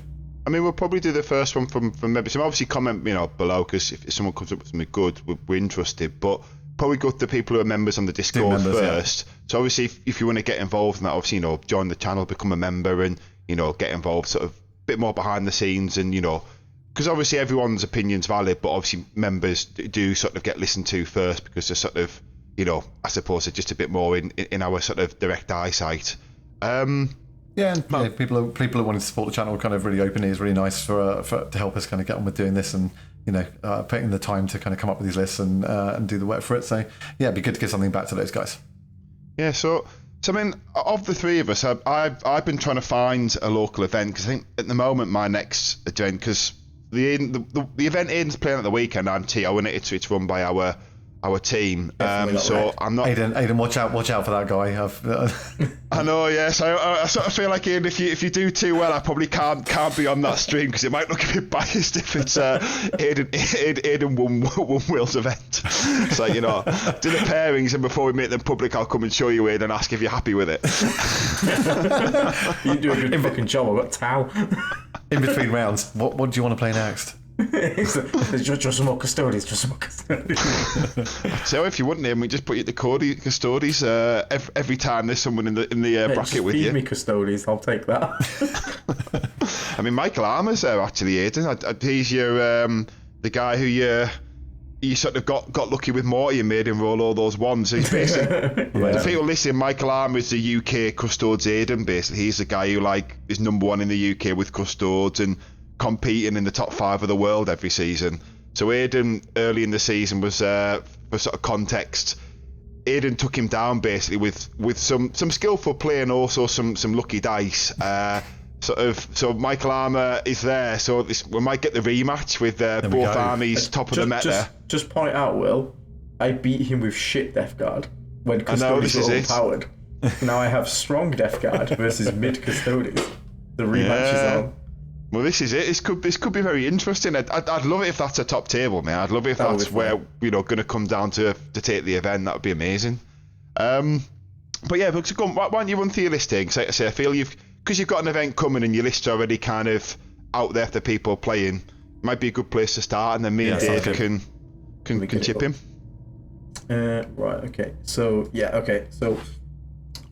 I mean, we'll probably do the first one from maybe some, obviously comment below, because if someone comes up with something good, we're interested, but probably go to the people who are members on the Discord first. So obviously if you want to get involved in that, obviously join the channel, become a member, and get involved sort of a bit more behind the scenes, and because obviously everyone's opinion's valid, but obviously members do sort of get listened to first, because they're sort of I suppose they're just a bit more in our sort of direct eyesight. People who want to support the channel kind of really openly is really nice for to help us kind of get on with doing this, and putting the time to kind of come up with these lists and do the work for it. So it'd be good to give something back to those guys. Yeah, so I mean, of the three of us, I've been trying to find a local event, because I think at the moment my next event, because the event Aiden's playing at the weekend, I'm TO, and it's run by our team. So I'm not. Aiden, watch out for that guy. I know, yes. I sort of feel like, Aiden, if you do too well, I probably can't be on that stream, because it might look a bit biased if it's Aiden won Will's event. So do the pairings, and before we make them public, I'll come and show you, Aiden, and ask if you're happy with it. You do a good fucking job. I've got Tau. In between rounds, what do you want to play next? just some more custodians. So if you wouldn't name me, just put you at the custodies every time there's someone in the bracket with you. Feed me custodies, I'll take that. I mean, Michael Armour's there actually, Aiden. He's your the guy who you sort of got lucky with Morty and made him roll all those ones. So he's basically the people listening, Michael Armour is the UK Custodes Aiden. Basically, he's the guy who is #1 in the UK with Custodes and competing in the top 5 of the world every season. So Aiden, early in the season, was for sort of context, Aiden took him down basically with some skillful play and also some lucky dice. So Michael Armour is there, so we might get the rematch with both armies top of the meta. Just point out, Will, I beat him with shit Death Guard when Custodies were overpowered. Now I have strong Death Guard versus mid Custodies. The rematch is on. Well, this is it. This could be very interesting. I'd love it if that's a top table, man. I'd love it if that's where going to come down to take the event. That would be amazing. But yeah, why don't you run through your listing? So I feel because you've got an event coming and your list's already kind of out there for people playing. Might be a good place to start, and then me and Dave can chip in. Right. Okay. So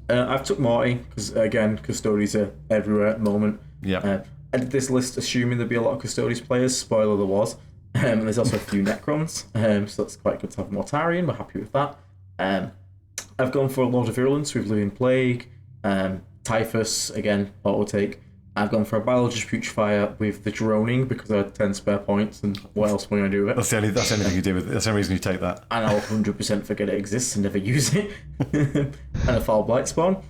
I've took Morty because again, Custodies are everywhere at the moment. Yeah. I did this list assuming there'd be a lot of Custodies players. Spoiler, there was. And there's also a few Necrons, so that's quite good to have Mortarion. We're happy with that. I've gone for a Lord of Virulence with Living Plague, Typhus, again, auto take. I've gone for a Biologist Putrefire with the Droning because I had 10 spare points, and what else am I going to do with it? That's the only thing you do with it. That's the only reason you take that. And I'll 100% forget it exists and never use it. And a Foul Blight Spawn.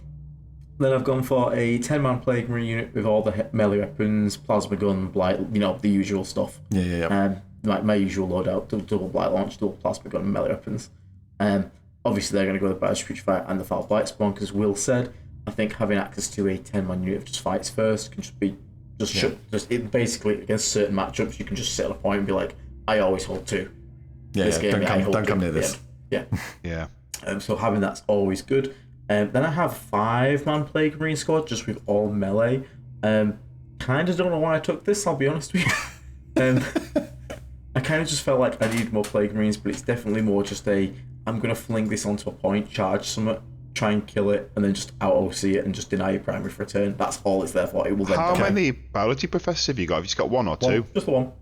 Then I've gone for a 10-man Plague Marine unit with all the melee weapons, plasma gun, blight, the usual stuff. Yeah. My usual loadout, double blight launch, double plasma gun, and melee weapons. Obviously, they're going to go with the Battle Fight and the Foul Blight spawn, because Will said, I think having access to a 10-man unit of just fights first can just be basically against certain matchups. You can just sit on a point and be like, I always hold 2. Don't come near this. Yeah. So having that's always good. Then I have 5-man Plague Marine squad just with all melee. Kind of don't know why I took this, I'll be honest with you. I kind of just felt like I need more Plague Marines, but it's definitely more just I'm going to fling this onto a point, charge something, try and kill it, and then just out-OC it and just deny your primary for a turn. That's all it's there for. It will then How many biology professors have you got? Have you just got 1 or 2? Just the 1.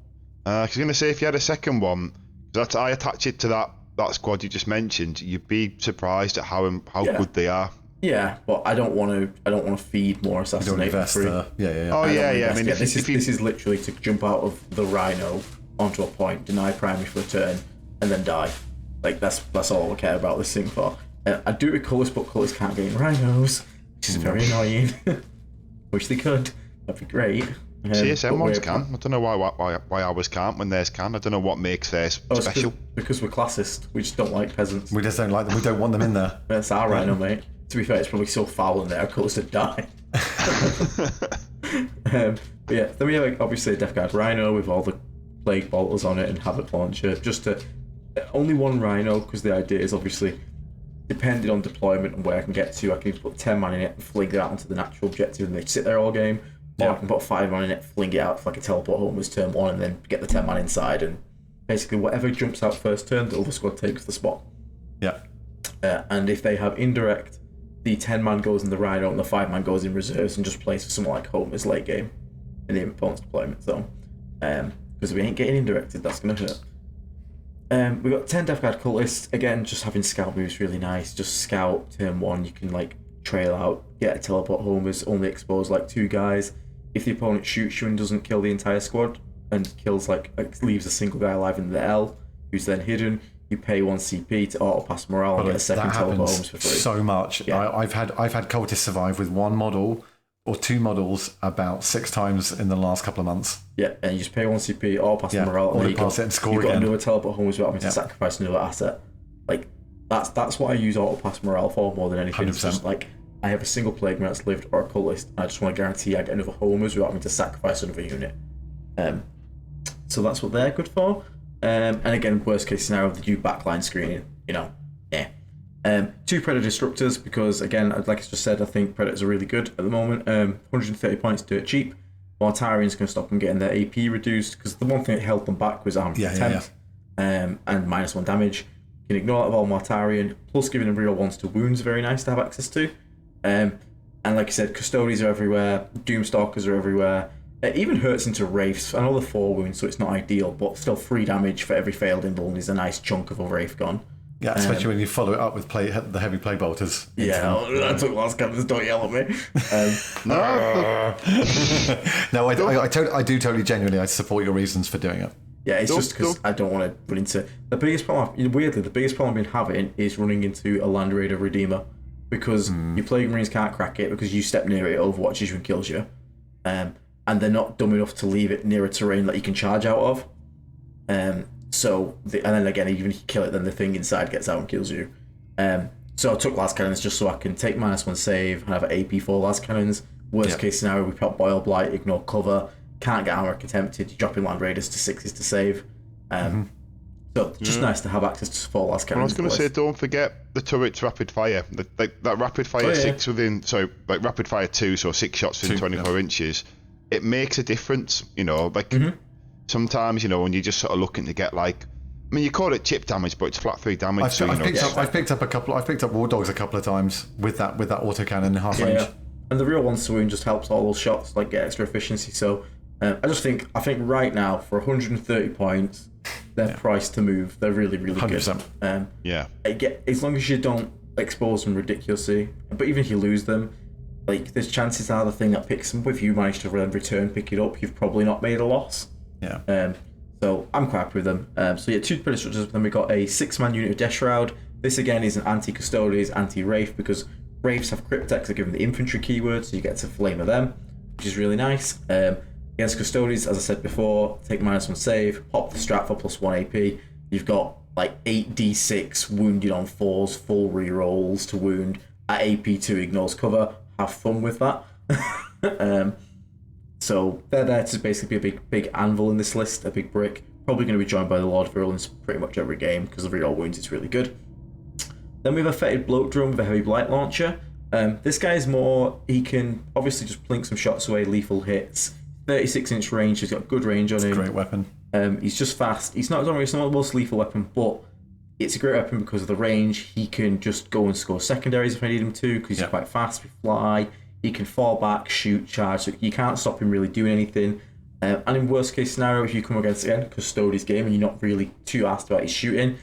I was going to say, if you had a second one, because I attach it to that squad you just mentioned, you'd be surprised at how good they are. Yeah, but I don't want to feed more assassinate for free. I mean, this is literally to jump out of the Rhino onto a point, deny primary for a turn, and then die. Like that's all I care about this thing for. I do it with colours, but colours can't get in Rhinos, which is very annoying. Wish they could. That'd be great. CSM ones can. I don't know why ours can't when theirs can. I don't know what makes theirs special. Because we're classist. We just don't like peasants. We just don't like them. We don't want them in there. That's our Rhino, mate. To be fair, it's probably so foul in there, colours to die. But yeah, then we have obviously a Death Guard Rhino with all the Plague Bolters on it and Havoc Launcher. Only 1 Rhino, because the idea is obviously, depending on deployment and where I can get to, I can put 10 man in it and fling it out onto the natural objective and they sit there all game. Or I can put 5 man in it, fling it out for like a teleport home as turn 1 and then get the 10 man inside, and basically whatever jumps out first turn, the other squad takes the spot. Yeah. And if they have indirect, the 10 man goes in the Rhino and the 5 man goes in reserves and just plays for someone like Homer's late game in the opponent's deployment zone. Because we ain't getting indirected, that's going to hurt. We've got 10 Death Guard Cultists. Again, just having scout moves really nice. Just scout, turn 1, you can trail out, get a teleport homers, only expose 2 guys. If the opponent shoots you and doesn't kill the entire squad, and kills leaves a single guy alive in the L, who's then hidden, you pay 1 CP to auto pass morale and get a second teleport homers for free. So much. Yeah. I've had cultists survive with 1 model or 2 models about 6 times in the last couple of months. Yeah, and you just pay 1 CP, auto pass morale, and then pass it and score you've again. got another teleport homers without having to sacrifice another asset. That's what I use auto pass morale for more than anything. 100%. It's just I have a single Plague Marine that's lived or a cultist, and I just want to guarantee I get another homers without having to sacrifice another unit. So that's what they're good for. And again, worst case scenario, they do backline screening. 2 Predator Disruptors, because again, like I just said, I think Predators are really good at the moment. 130 points, dirt cheap. Mortarian's going to stop them getting their AP reduced, because the one thing that held them back was armor attempt, and -1 damage. You can ignore that of all Mortarian, plus giving them real 1s to wounds, very nice to have access to. And like I said, Custodies are everywhere, Doomstalkers are everywhere. It even hurts into Wraiths. I know they're 4 wounds, so it's not ideal, but still 3 damage for every failed invuln is a nice chunk of a Wraith gone. Yeah, especially when you follow it up with the heavy Plague Bolters. Yeah, I took last cannons, don't yell at me. No, I do totally genuinely, I support your reasons for doing it. Yeah, it's just because I don't want to run into... The biggest problem I've been having is running into a Land Raider Redeemer, because your Plague Marines can't crack it because you step near it, it overwatches you and kills you. And they're not dumb enough to leave it near a terrain that you can charge out of. And then again, even if you kill it, then the thing inside gets out and kills you. So I took last cannons just so I can take -1 save and have an AP for last cannons. Worst case scenario, we put Boil Blight, ignore cover, can't get armor attempted, you drop in Land Raiders to 6s to save. So just nice to have access to 4 last cannons. I was going to say, don't forget the turret's rapid fire. That rapid fire 6 within, rapid fire 2, so 6 shots within 24 inches. It makes a difference, Sometimes, when you're just sort of looking to get you call it chip damage, but it's flat 3 damage. I've picked up War Dogs a couple of times with that autocannon in half range. And the real 1 to wound just helps all those shots get extra efficiency. So I think right now for 130 points, they're priced to move. They're really, really 100%. Good. As long as you don't expose them ridiculously, but even if you lose them, there's chances are the thing that picks them up, if you manage to return pick it up, you've probably not made a loss. Yeah. So I'm quite happy with them. 2 Predator Structures. Then we got a 6-man unit of Death Shroud. This again is an anti-Custodies, anti-Wraith, because Wraiths have cryptex that give them the infantry keywords, so you get to flamer them, which is really nice. Against Custodians, as I said before, take -1 save, pop the strat for +1 AP. You've got like 8d6 wounded on 4s, full rerolls to wound. At AP2 ignores cover. Have fun with that. So they're there to basically be a big anvil in this list, a big brick. Probably going to be joined by the Lord of Virulence pretty much every game because the reroll wounds is really good. Then we have a Fetid Bloat Drone with a heavy blight launcher. This guy is more, he can obviously just plink some shots away, lethal hits. 36-inch range, he's got good range on him. Great weapon. He's just fast. It's not the most lethal weapon, but it's a great weapon because of the range. He can just go and score secondaries if I need him to because he's quite fast with fly. He can fall back, shoot, charge, so you can't stop him really doing anything. And in worst case scenario, if you come against, again, Custodian's game and you're not really too asked about his shooting,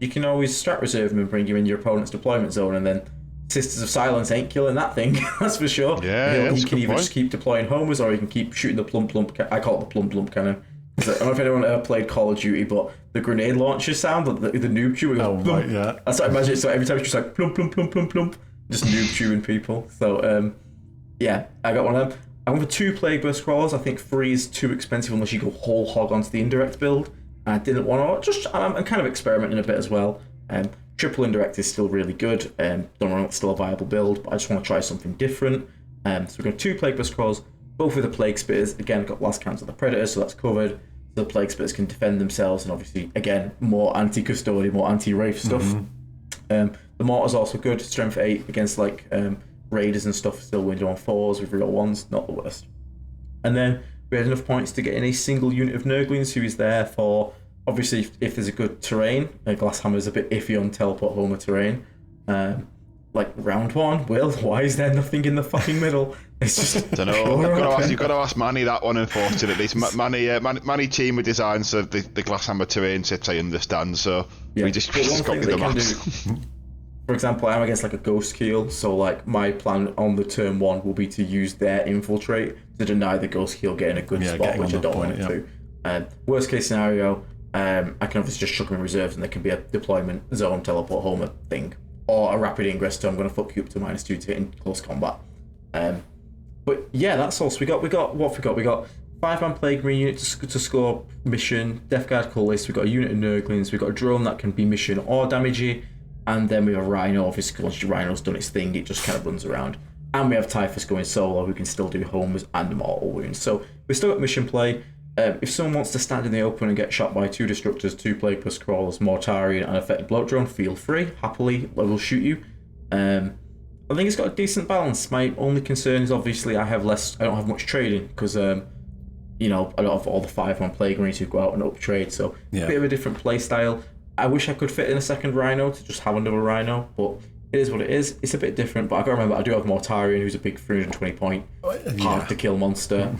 you can always strat reserve him and bring him in your opponent's deployment zone, and then Sisters of Silence ain't killing that thing, that's for sure. You can either just keep deploying homers or you can keep shooting the plump. I call it the plump cannon. I don't know if anyone ever played Call of Duty, but the grenade launcher sound, the noob chew, goes, right, yeah. That's what I imagine. So every time it's just like plump, just noob chewing people. So yeah, I got one of them. I went for 2 Plague Burst Crawlers. I think 3 is too expensive unless you go whole hog onto the indirect build. And I didn't want to. I'm kind of experimenting a bit as well. Triple indirect is still really good. Don't know, it's still a viable build, but I just want to try something different. So we've got 2 Plague Burst Crawlers, both with the Plague Spitters. Again, got last counts of the Predators, so that's covered. So the Plague Spitters can defend themselves, and obviously, again, more anti-Custodian, more anti-Wraith stuff. The Mortar's also good. Strength 8 against like Raiders and stuff, still winning on 4s with real 1s, not the worst. And then we had enough points to get in a single unit of Nurglings who is there for, obviously, if there's a good terrain. Glasshammer's a bit iffy on teleport homer terrain. Like round 1, Will, why is there nothing in the fucking middle? It's just I don't know. You've got to ask Manny that one, unfortunately. Manny team with designs of the Glasshammer terrain sets I understand, so we just got with the maps. For example, I'm against like a Ghost Keel, so like my plan on the turn 1 will be to use their Infiltrate to deny the Ghost Keel getting a good spot, which I don't want it to. Worst case scenario, I can obviously just chuck them in reserves and there can be a deployment zone teleport homer thing. Or a rapid ingress, so I'm going to fuck you up to -2 to hit in close combat. But yeah, that's all. So we got 5-man Plague Marine unit to score mission, Death Guard Cultist, we've got a unit of Nurglings, we've got a drone that can be mission or damagey, and then we have a Rhino. Obviously, once your Rhino's done its thing, it just kind of runs around. And we have Typhus going solo, who can still do homers and mortal wounds. So we've still got mission play. If someone wants to stand in the open and get shot by 2 Destructors, 2 Plague Plus Crawlers, Mortarion, and a Fetid Bloat Drone, feel free. Happily, I will shoot you. I think it's got a decent balance. My only concern is obviously I don't have much trading because, I don't have all the 5-man Plague Marines who go out and up trade. So a bit of a different play style. I wish I could fit in a second Rhino to just have another Rhino, but it is what it is. It's a bit different, but I gotta remember I do have Mortarion, who's a big 320 point, hard to kill monster.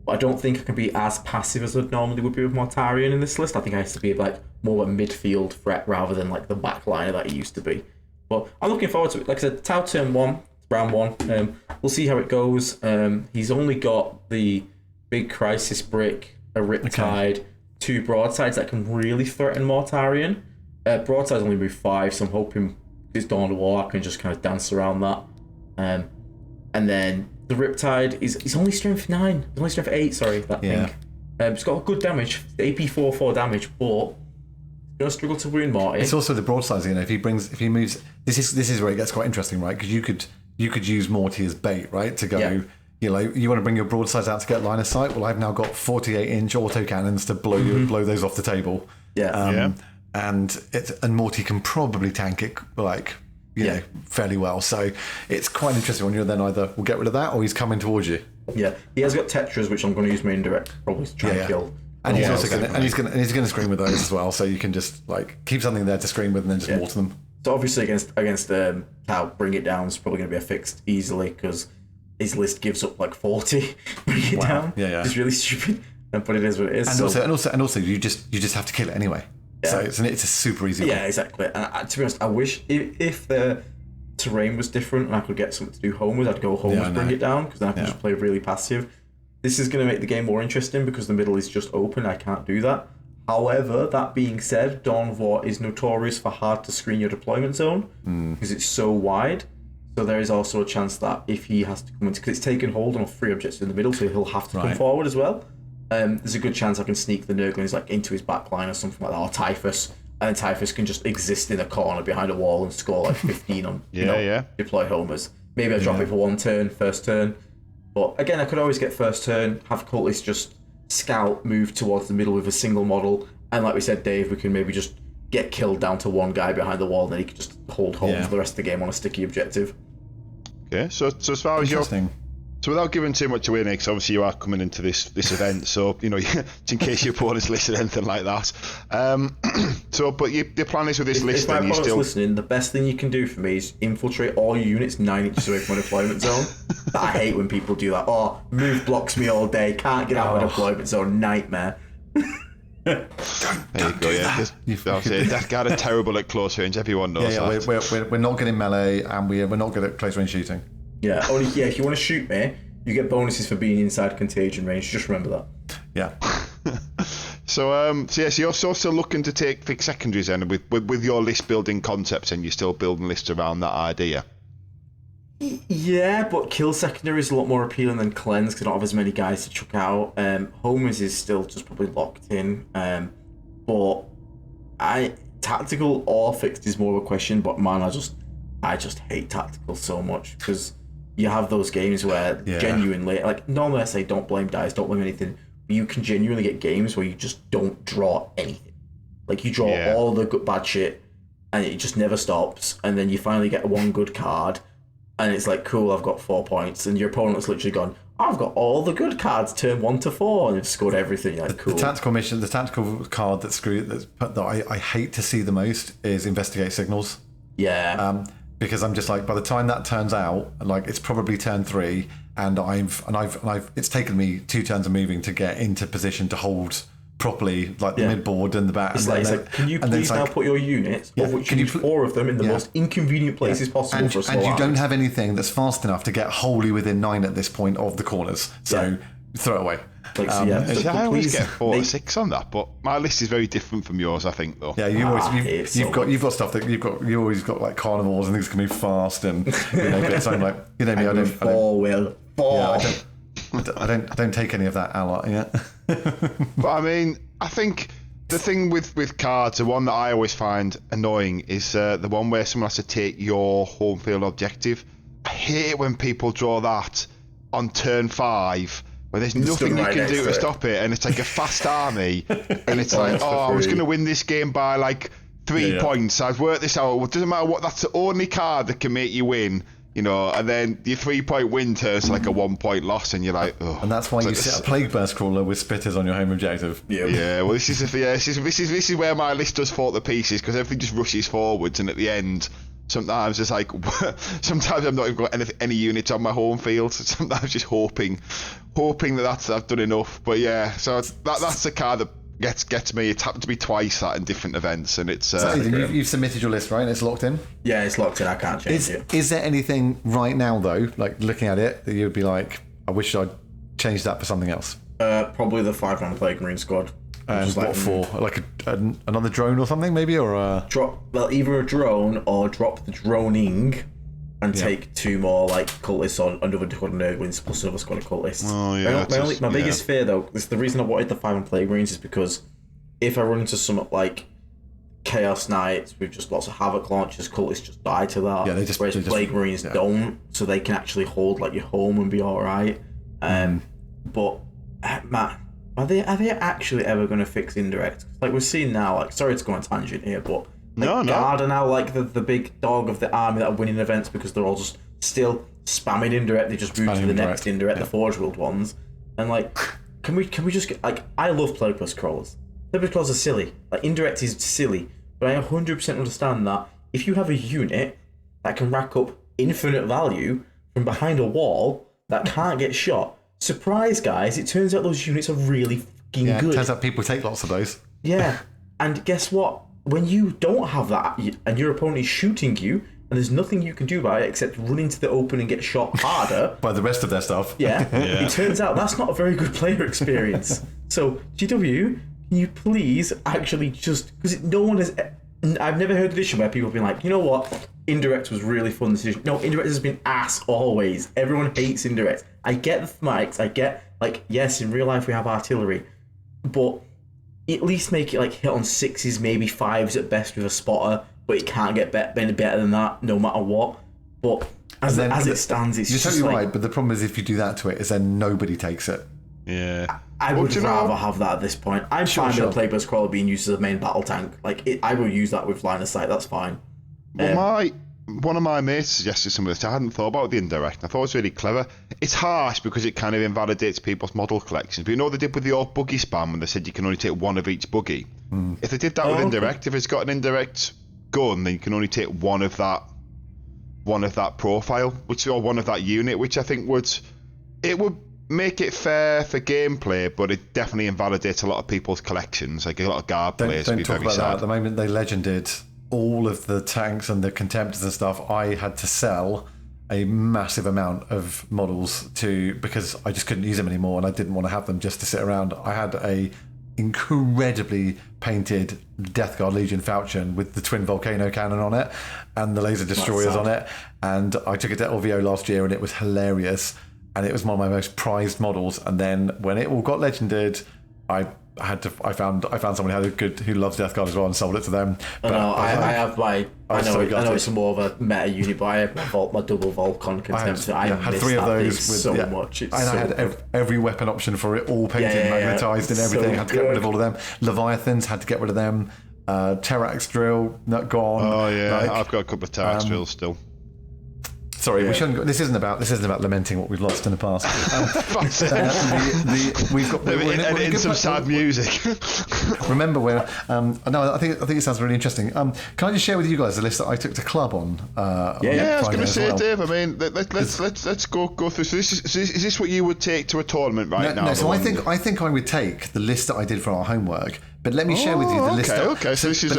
But I don't think I can be as passive as I normally would be with Mortarion in this list. I think I have to be like more of a midfield threat rather than like the backliner that he used to be. But I'm looking forward to it. Like I said, Tau turn 1, round 1. We'll see how it goes. He's only got the big Crisis Brick, a Riptide, 2 broadsides that can really threaten Mortarion. Broadsides only move 5, so I'm hoping it's Dawn of War I can just kind of dance around that. And then the Riptide is only strength 9. It's only strength 8, sorry, that thing. It's got good damage, AP 4 damage, but it's going to struggle to wound Morty. It's also the broadsides, if he moves, this is where it gets quite interesting, right? Because you could use Morty as bait, right? To go, you want to bring your broadsides out to get line of sight. Well, I've now got 48-inch autocannons to blow those off the table. And Morty can probably tank it fairly well. So it's quite interesting when you're then either we'll get rid of that or he's coming towards you. Yeah, he has got Tetras, which I'm going to use my indirect probably to try and kill. And he's also going to screen with those as well. So you can just like keep something there to screen with and then just mortar them. So obviously against Tau, bring it down is probably going to be a fixed easily because his list gives up like 40. Bring it down. It's really stupid, but it is what it is. And also you just have to kill it anyway. So it's a super easy one. Yeah, exactly. And to be honest, I wish if the terrain was different and I could get something to do homers, I'd go homers, bring it down, because then I can just play really passive. This is going to make the game more interesting because the middle is just open. I can't do that. However, that being said, Dawn of War is notorious for hard to screen your deployment zone because it's so wide. So there is also a chance that if he has to come into, because it's taken hold on 3 objectives in the middle, so he'll have to come forward as well. There's a good chance I can sneak the Nurglings like into his back line or something like that, or Typhus, and then Typhus can just exist in a corner behind a wall and score like 15 on deploy homers. Maybe I drop it for 1 turn, first turn. But again, I could always get first turn, have Cultists just scout, move towards the middle with a single model, and like we said, Dave, we can maybe just get killed down to 1 guy behind the wall, and then he can just hold home for the rest of the game on a sticky objective. Okay, so as far as you're... So without giving too much away, Nick, obviously you are coming into this event, so, you know, in case your opponent's listening, anything like that. But your plan is with this list, if my opponent's listening, the best thing you can do for me is infiltrate all your units 9 inches away from my deployment zone. I hate when people do that. Oh, move blocks me all day, can't get out of my deployment zone, nightmare. There you go, yeah. Death Guard are terrible at close range, everyone knows that. We're not good in melee, and we're not good at close range shooting. Yeah, if you want to shoot me, you get bonuses for being inside contagion range. Just remember that. Yeah. So you're still looking to take fixed secondaries then with your list building concepts, and you're still building lists around that idea. Yeah, but kill secondary is a lot more appealing than cleanse because I don't have as many guys to chuck out. Homers is still just probably locked in. But tactical or fixed is more of a question. But man, I just hate tactical so much because you have those games where genuinely, like normally I say don't blame dice, don't blame anything, but you can genuinely get games where you just don't draw anything. Like you draw all the good bad shit and it just never stops, and then you finally get 1 good card and it's like, cool, I've got 4 points, and your opponent's literally gone, I've got all the good cards turn 1 to 4, and they've scored everything. You're like, cool. The tactical card that I hate to see the most is investigate signals. Yeah. Because I'm just like, by the time that turns out, like it's probably turn 3, and it's taken me 2 turns of moving to get into position to hold properly, like the mid board and the back. It's like, can you please now put your units, of which you need 4 of them, in the most inconvenient places possible for a small and you army. don't have anything that's fast enough to get wholly within 9 at this point of the corners, so throw it away. I always get 4 or 6 on that, but my list is very different from yours, I think, though. Yeah, you've got stuff that you always got like carnivores and things can move fast, and bits. I'm like, me, I don't take any of that a lot. Yeah. But I mean, I think the thing with cards, the one that I always find annoying is the one where someone has to take your home field objective. I hate it when people draw that on turn 5. Where there's nothing you can do to stop it, and it's like a fast army, and it's like, I was going to win this game by like 3 points. I've worked this out. It doesn't matter what. That's the only card that can make you win, And then your 3-point win turns like a 1-point loss, and you're like, oh. And that's why you set a Plague Burst Crawler with spitters on your home objective. Yeah. Well, this is where my list does fall to pieces because everything just rushes forwards, and at the end. Sometimes it's like, sometimes I've not even got any units on my home field. So sometimes just hoping that I've done enough. But yeah, so that's the card that gets me. It's happened to be twice that in different events, and it's. So you've submitted your list, right? It's locked in. Yeah, it's locked in. I can't change it. Is there anything right now though, like looking at it, that you'd be like, I wish I'd changed that for something else? Probably the 5-man Plague Marine squad. And what for? Like another drone or something, maybe, or either a drone or drop the droning and take 2 more like cultists on another squad of Nurglings plus another squad of cultists. Oh yeah. My biggest fear though, is the reason I wanted the 5-man Plague Marines is because if I run into something like Chaos Knights with just lots of Havoc launchers, cultists just die to that. Yeah, whereas Plague Marines don't, so they can actually hold like your home and be alright. But Matt. Are they actually ever going to fix indirect? Like we're seeing now, like sorry to go on a tangent here, but Guard are now like the big dog of the army that are winning events because they're all just still spamming indirect. They just move to the next indirect, the Forge World ones, and like, can we just get like I love Plague Plus crawlers. Plague Plus crawlers are silly. Like indirect is silly, but I 100% understand that if you have a unit that can rack up infinite value from behind a wall that can't get shot. Surprise, guys, it turns out those units are really fucking good. It turns out people take lots of those. Yeah, and guess what? When you don't have that and your opponent is shooting you and there's nothing you can do about it except run into the open and get shot harder... by the rest of their stuff. Yeah, it turns out that's not a very good player experience. So, GW, can you please actually just... Because no one has... I've never heard of this issue where people have been like, you know what? Indirect was really fun decision. No, Indirect has been ass always. Everyone hates Indirect. I get the thematics. I get, like, yes, in real life we have artillery, but at least make it like hit on 6s, maybe 5s at best with a spotter, but it can't get any better than that no matter what. But as it stands, it's you're just totally like, right, but the problem is if you do that to it, is then nobody takes it. Yeah. I would rather have that at this point. I'm fine with the Plagueburst Crawler being used as a main battle tank. Like, I will use that with line of sight, that's fine. Well, one of my mates suggested some of this. I hadn't thought about the indirect. I thought it was really clever. It's harsh because it kind of invalidates people's model collections. But you know what they did with the old buggy spam when they said you can only take one of each buggy? If they did that with indirect, if it's got an indirect gun, then you can only take one of that profile, or one of that unit, which I think would make it fair for gameplay, but it definitely invalidates a lot of people's collections. Like a lot of guard players would be very sad. That. At the moment they legended all of the tanks and the contemptors and stuff, I had to sell a massive amount of models because I just couldn't use them anymore, and I didn't want to have them just to sit around. I had a incredibly painted Death Guard Legion falchion with the twin volcano cannon on it and the laser destroyers on it, and I took it to LVO last year and it was hilarious, and it was one of my most prized models. And then when it all got legended, I found someone who loves Death Guard as well and sold it to them. But I know it's more of a meta unit, but I have my double Volcon Contemptor. I had 3 of those so much. I had every weapon option for it, all painted, magnetized and everything. So had to get rid of all of them. Leviathans, had to get rid of them. Terrax drill, not gone. Oh yeah, I've got a couple of Terrax drills still. Sorry, we shouldn't. This isn't about lamenting what we've lost in the past. We've got in some sad music. Remember where? No, I think it sounds really interesting. Can I just share with you guys the list that I took to club on? I was going to say, Dave. I mean, let's go through. So is this what you would take to a tournament now? No. So I think I would take the list that I did for our homework. But let me share with you the list. Okay. So this is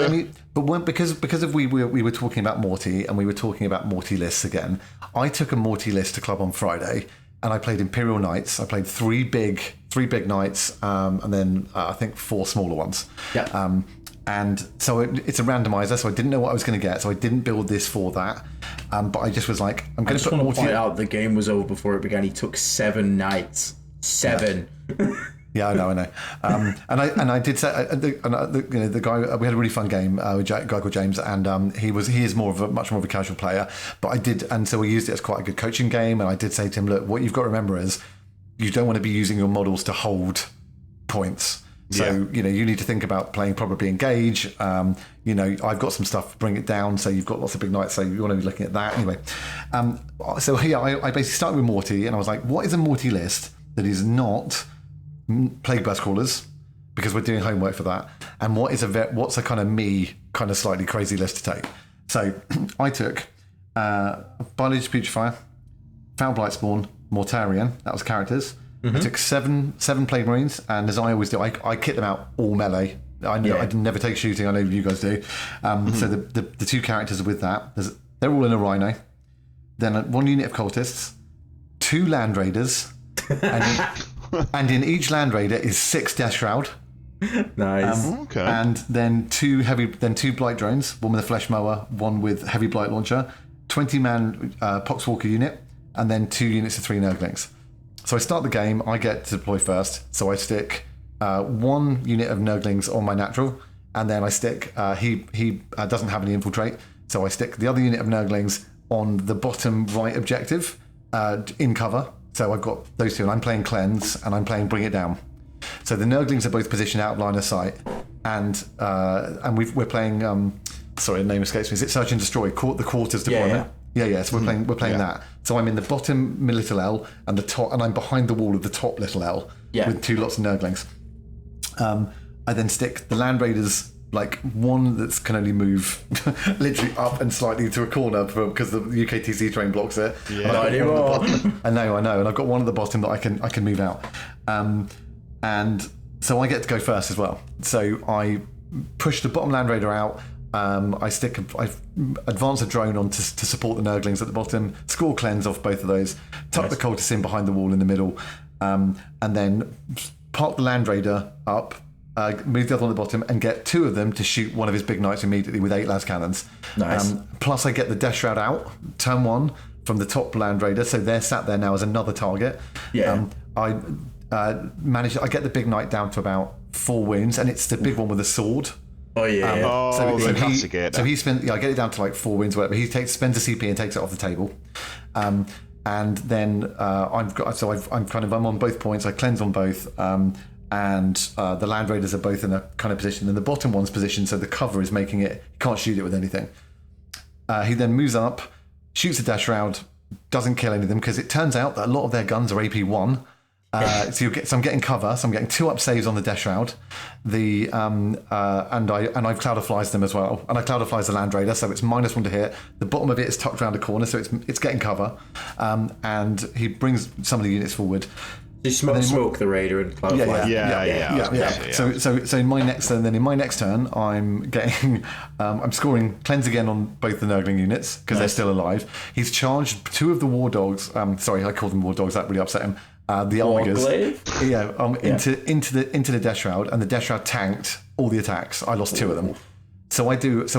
because we were talking about Morty and we were talking about Morty lists again. I took a Morty list to club on Friday, and I played Imperial Knights. I played three big knights, and then I think 4 smaller ones. Yeah. And so it's a randomizer, so I didn't know what I was going to get, so I didn't build this for that. But I just was like, I'm going to put Morty. Point out the game was over before it began. He took 7 knights. 7. Yeah, I know. And I did say, the guy, we had a really fun game with a guy called James, and he is much more of a casual player. But I did, and so we used it as quite a good coaching game. And I did say to him, look, what you've got to remember is you don't want to be using your models to hold points. So you need to think about playing probably engage. I've got some stuff to bring it down. So you've got lots of big knights, so you want to be looking at that anyway. I basically started with Morty, and I was like, what is a Morty list that is not Plagueburst Crawlers, because we're doing homework for that, and what's a kind of slightly crazy list to take. So I took Biology Putrifier, Foul Blightspawn, Mortarian, that was characters. I took seven Plague Marines, and as I always do, I kit them out all melee. I never take shooting, I know you guys do. So the 2 characters are with that. They're all in a Rhino. Then 1 unit of Cultists, 2 Land Raiders, and in each Land Raider is 6 Death Shroud. Nice. Okay. And then 2 Blight Drones, 1 with a Flesh Mower, 1 with Heavy Blight Launcher, 20-man Poxwalker unit, and then 2 units of 3 Nurglings. So I start the game, I get to deploy first, so I stick 1 unit of Nurglings on my natural, and then I stick, he doesn't have any infiltrate, so I stick the other unit of Nurglings on the bottom right objective in cover. So I've got those 2, and I'm playing Cleanse, and I'm playing Bring It Down. So the Nurglings are both positioned out of line of sight, and we're playing. Sorry, the name escapes me. Is it Search and Destroy? The Quarters deployment. Yeah. So we're playing that. So I'm in the bottom little L and the top, and I'm behind the wall of the top little L with 2 lots of Nurglings. I then stick the Land Raiders, like 1 that can only move literally up and slightly to a corner because the UKTC train blocks it. Yeah, not anymore. I know, and I've got 1 at the bottom that I can move out. And so I get to go first as well. So I push the bottom Land Raider out. I advance a drone on to support the Nurglings at the bottom. Score Cleanse off both of those. Tuck the Cultists in behind the wall in the middle, and then park the Land Raider up move the other one at the bottom, and get 2 of them to shoot one of his big knights immediately with 8 las cannons. Nice. Plus, I get the Death Shroud out turn 1 from the top Land Raider, so they're sat there now as another target. Yeah. I get the big knight down to about 4 wounds, and it's the big one with the sword. Oh yeah. So he spent. I get it down to like 4 wounds, whatever. He spends a CP and takes it off the table. And then I'm on both points. I cleanse on both, and the Land Raiders are both in a kind of position, and the bottom one's position, so the cover is making it. You can't shoot it with anything. He then moves up, shoots the Death Shroud, doesn't kill any of them because it turns out that a lot of their guns are AP1. So I'm getting cover. So I'm getting 2 up saves on the Death Shroud. I've Cloud of Flies them as well, and I Cloud of Flies the Land Raider, so it's -1 to hit. The bottom of it is tucked around a corner, so it's getting cover. And he brings some of the units forward. You smoke the Raider and Cloud of Flies. Yeah. So in my next turn, I'm getting I'm scoring cleanse again on both the Nurgling units because they're still alive. He's charged 2 of the War Dogs. Sorry, I called them War Dogs. That really upset him. The Armigers, into the Death Shroud, and the Death Shroud tanked all the attacks. I lost 2 of them. So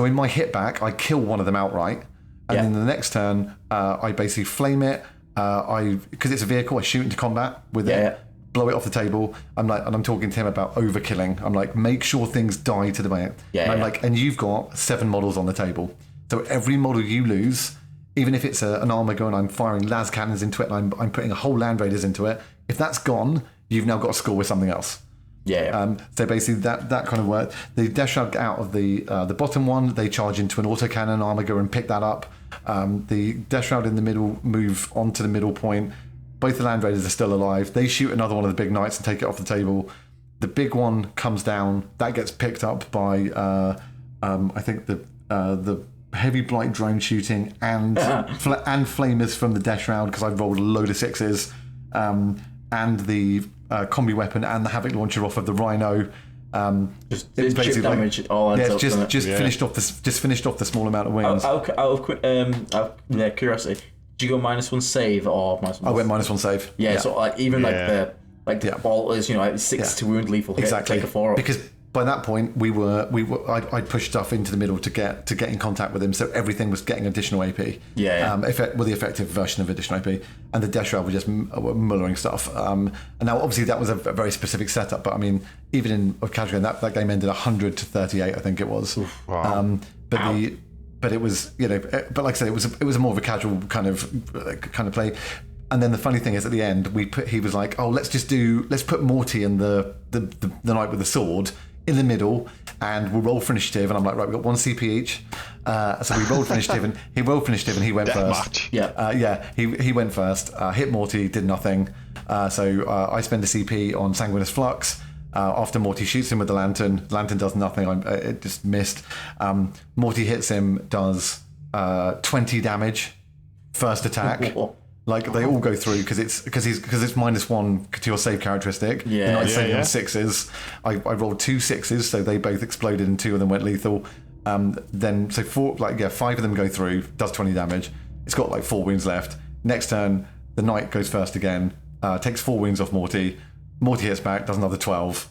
in my hit back, I kill one of them outright, and then the next turn, I basically flame it. Because it's a vehicle, I shoot into combat with it, blow it off the table. I'm talking to him about overkilling. I'm like, make sure things die to the way. And you've got 7 models on the table, so every model you lose. Even if it's an Armiger and I'm firing las cannons into it and I'm putting a whole Land Raiders into it, if that's gone, you've now got to score with something else. So basically that kind of work. The Death Shroud get out of the bottom one, they charge into an autocannon Armiger and pick that up. The Death Shroud in the middle move onto the middle point. Both the Land Raiders are still alive. They shoot another one of the big knights and take it off the table. The big one comes down. That gets picked up by I think the heavy blight drone shooting and flamers from the Death Shroud because I rolled a load of 6s, and the combi weapon and the havoc launcher off of the Rhino. Just chip damage. Finished off the small amount of wings. Out of curiosity, did you go -1 save or -1? I went -1 save. So the bolters, like 6 to wound lethal hit, take a 4 up. Because by that point I'd pushed stuff into the middle to get in contact with him, so everything was getting additional AP. With the effective version of additional AP, and the Death Shroud were just mullering stuff. And now obviously that was a very specific setup, but I mean even in casual game that game ended 100 to 38, I think it was. Wow. But it was but like I said, it was a more of a casual kind of play. And then the funny thing is, at the end, he was like, "Oh, let's put Morty and the knight with the sword in the middle, and we'll roll for initiative." And I'm like, "Right, we've got 1 CP each." So we rolled for initiative, and he rolled for initiative, and he went first. He went first. Hit Morty, did nothing. So I spend a CP on Sanguinous Flux. After Morty shoots him with the lantern does nothing. It just missed. Morty hits him, does 20 damage, first attack. Like they all go through because it's -1 to your save characteristic. And I saved on 6s. I rolled 2 6s, so they both exploded and 2 of them went lethal. Then 5 of them go through, does 20 damage. It's got 4 wounds left. Next turn, the knight goes first again, takes 4 wounds off Morty. Morty hits back, does another 12.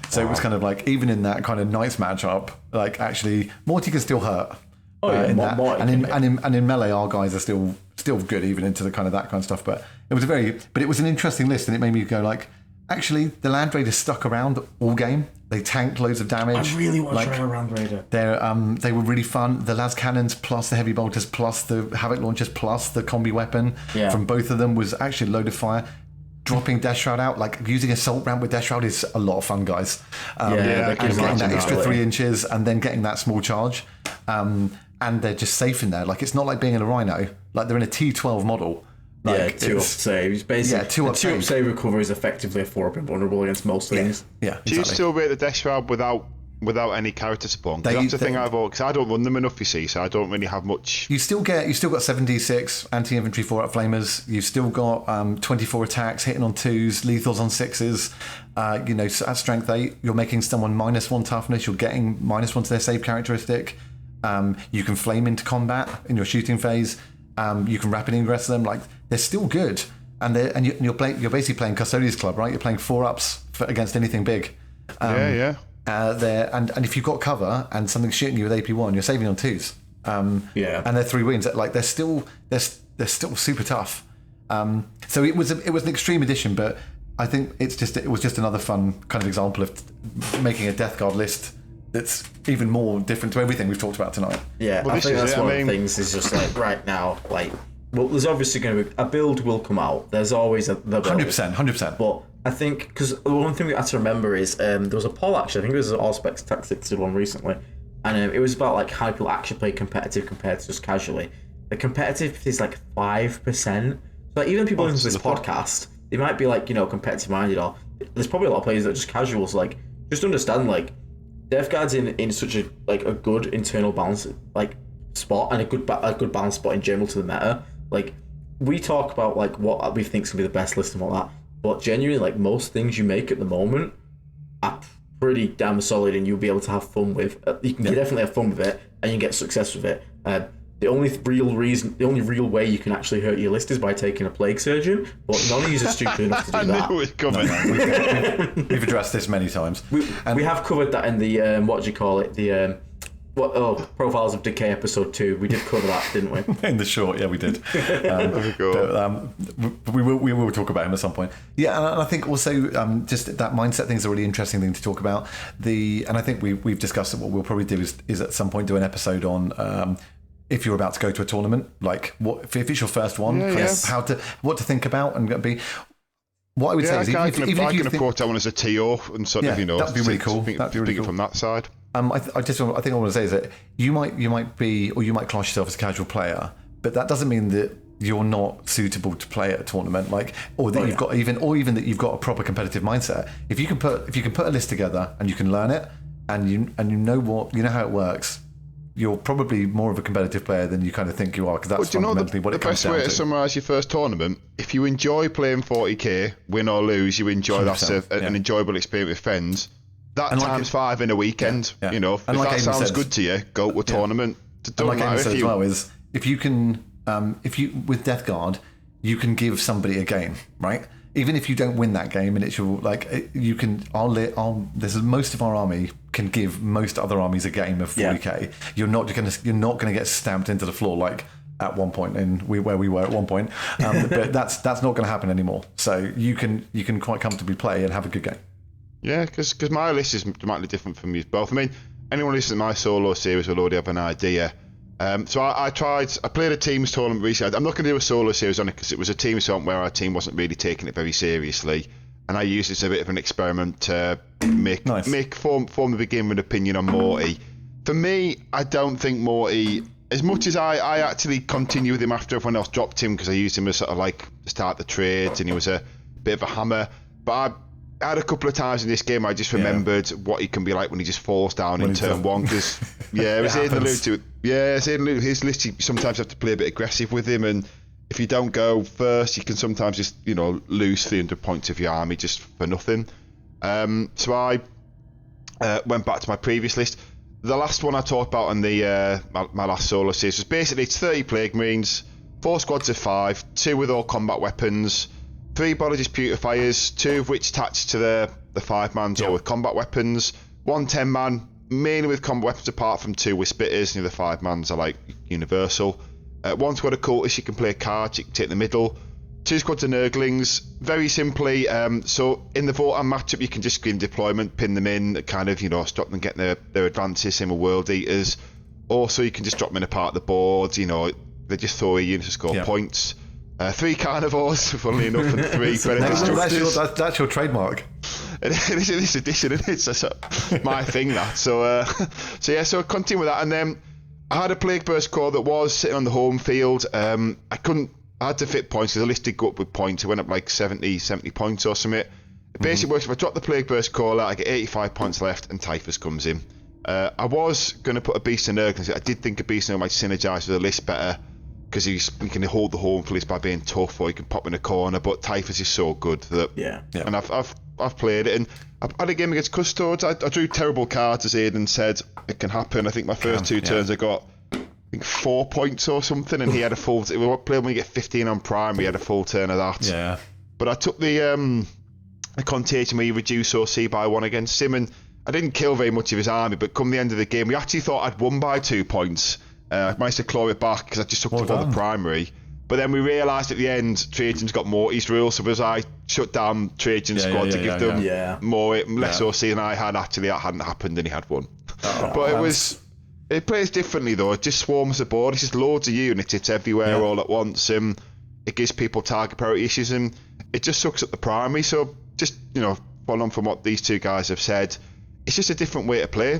So it was kind of even in that kind of knights matchup, actually Morty can still hurt. In melee, our guys are still good even into the kind of that kind of stuff. But it was an interesting list, and it made me go actually the Land Raiders stuck around all game. They tanked loads of damage. I really want to try a Land Raider. They were really fun. The las cannons plus the heavy bolters plus the havoc launchers plus the combi weapon from both of them was actually a load of fire. Dropping Death Shroud out, using Assault Ramp with Death Shroud is a lot of fun, guys. And getting that extra 3 inches and then getting that small charge. And they're just safe in there. It's not like being in a Rhino. They're in a T12 model. 2 up save. Basically, 2 up save recovery is effectively a 4 up invulnerable against most things. Do you still rate the Death Shroud without any character support? That's the thing I've always, because I don't run them enough, you see, so I don't really have much. You still got 7d6 anti-infantry 4-up flamers. You've still got 24 attacks hitting on 2s, lethals on 6s. So at strength 8, you're making someone -1 toughness. You're getting -1 to their save characteristic. You can flame into combat in your shooting phase. You can rapid ingress them. They're still good, and you're basically playing Custodian's Club, right? You're playing 4-ups against anything big. Yeah. And if you've got cover and something's shooting you with AP1, you're saving on 2s. And they're 3 wins. Like they're still super tough. So it was an extreme edition, but I think it was just another fun kind of example of making a Death Guard list that's even more different to everything we've talked about tonight. Yeah, I think that's one of the things is just like right now, like, well, there's obviously going to be a build will come out. There's always the build. 100%. But I think because the one thing we have to remember is there was a poll actually. I think it was All Specs Tactics did one recently, and it was about like how people actually play competitive compared to just casually. The competitive is like 5%. So like, even people listening to this podcast, they might be like competitive minded, or there's probably a lot of players that are just casuals. Like, just understand like Death Guard's in such a good internal balance spot and a good balance spot in general to the meta. Like, we talk about like what we think is gonna be the best list and all that, but genuinely like most things you make at the moment are pretty damn solid, and you'll be able to have fun with. You can definitely have fun with it, and you can get success with it. The only real way you can actually hurt your list is by taking a Plague Surgeon, but none of you are stupid enough to do that. I knew it was coming. We've addressed this many times. We have covered that in the Profiles of Decay episode 2. We did cover that, didn't we? In the short, yeah, we did. We will talk about him at some point. Yeah, and I think also just that mindset thing is a really interesting thing to talk about. And I think we've discussed that what we'll probably do is at some point do an episode on if you're about to go to a tournament, like if it's your first one, what to think about and be. What I would say is, I can approach that one as a TO and sort of that'd be really cool. That'd be really cool from that side. I think I want to say is that you might be, or you might class yourself as a casual player, but that doesn't mean that you're not suitable to play at a tournament, or that got even that you've got a proper competitive mindset. If you can put a list together and you can learn it, and you know how it works, you're probably more of a competitive player than you kind of think you are, because that's fundamentally what it comes down to. The best way to summarise your first tournament, if you enjoy playing 40k, win or lose, you enjoy an enjoyable experience with friends. That and times 5 in a weekend, if that sounds good to you, go to a tournament. And like Aiden said as well, is if you can, with Death Guard, you can give somebody a game, right? Even if you don't win that game, and it's your you can. Most of our army can give most other armies a game of 40k. Yeah. You're not going to get stamped into the floor like at one point where we were at one point. But that's not going to happen anymore. So you can quite comfortably play and have a good game. Yeah, because my list is dramatically different from you both. I mean, anyone listening to my solo series will already have an idea. So I played a teams tournament recently. I'm not going to do a solo series on it because it was a teams tournament where our team wasn't really taking it very seriously, and I used it as a bit of an experiment to form a beginning opinion on Morty. For me, I don't think Morty, as much as I actually continued with him after everyone else dropped him because I used him as sort of like to start the trades and he was a bit of a hammer, but I had a couple of times in this game I just remembered what he can be like when he just falls down in turn 1, because as Aiden alluded to, his list, you sometimes have to play a bit aggressive with him, and if you don't go first you can sometimes just lose 300 points of your army just for nothing. So I went back to my previous list. The last one I talked about on the my last solo series was basically it's 30 Plague Marines, 4 squads of 5, 2 with all combat weapons, 3 Bologist Putrefiers, 2 of which attached to the 5-mans or with combat weapons, 1 10-man, mainly with combat weapons apart from 2 with spitters, and the other 5-mans are like universal. 1 squad of cultists, you can play cards, you can take the middle. 2 squads of Nurglings, very simply, so in the Vortan matchup you can just screen deployment, pin them in, kind of, stop them getting their advances, same with World Eaters. Also you can just drop them in a part of the board, they just throw units to score points. 3 Carnivores, funnily enough, and 3 Predator Destructors. That's your trademark. It is in this edition, and it's my thing, that. So continue with that. And then I had a Plague Burst Core that was sitting on the home field. I had to fit points because the list did go up with points. It went up like 70 points or something. It basically works if I drop the Plague Burst Core out, I get 85 points left, and Typhus comes in. I was going to put a Beast of Nurglings. I did think a Beast of Nurglings might synergise with the list better, because he can hold the home field by being tough, or he can pop in a corner. But Typhus is so good that and I've played it, and I had a game against Custodes. I drew terrible cards, as Aiden said. It can happen. I think my first 2 turns I got 4 points or something, and he had a full. We played when you get 15 on prime. He had a full turn of that. Yeah. But I took the a contagion where you reduce OC by 1 against him, and I didn't kill very much of his army, but come the end of the game, we actually thought I'd won by 2 points. I managed to claw it back because I just took to the primary. But then we realised at the end, Trajan's got Morty's rules, so as I shut down Trajan's squad to give them less OC than I had, actually that hadn't happened and he had 1. But it plays differently though. It just swarms the board. It's just loads of units. It's everywhere all at once. It gives people target priority issues, and it just sucks up the primary. So just following on from what these two guys have said, it's just a different way to play.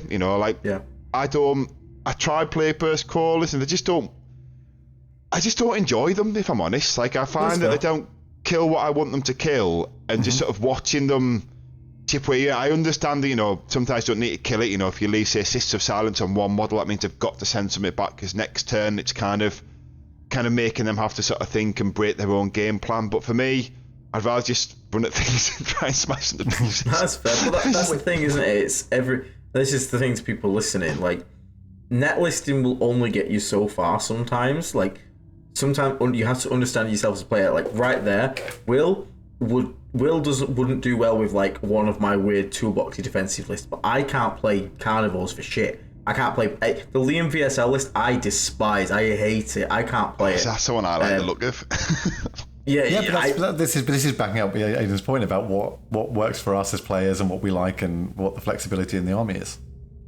I try play burst crawlers, and I just don't enjoy them, if I'm honest. Like I find that they don't kill what I want them to kill, and just sort of watching them chip away. I understand that, sometimes you don't need to kill it. If you leave, say, Systems of Silence on one model, that means they've got to send something back, because next turn it's kind of making them have to sort of think and break their own game plan. But for me, I'd rather just run at things and try and smash them to pieces. That's fair. But that's the thing, isn't it? This is the thing to people listening. Like, net listing will only get you so far sometimes. Like, sometimes you have to understand yourself as a player. Like, right there, Will wouldn't do well with like one of my weird toolboxy defensive lists, but I can't play carnivores for shit. I can't play the Liam VSL list. I despise. I hate it. I can't play it. That's the one I like the look of. But this is backing up Aiden's point about what works for us as players and what we like and what the flexibility in the army is.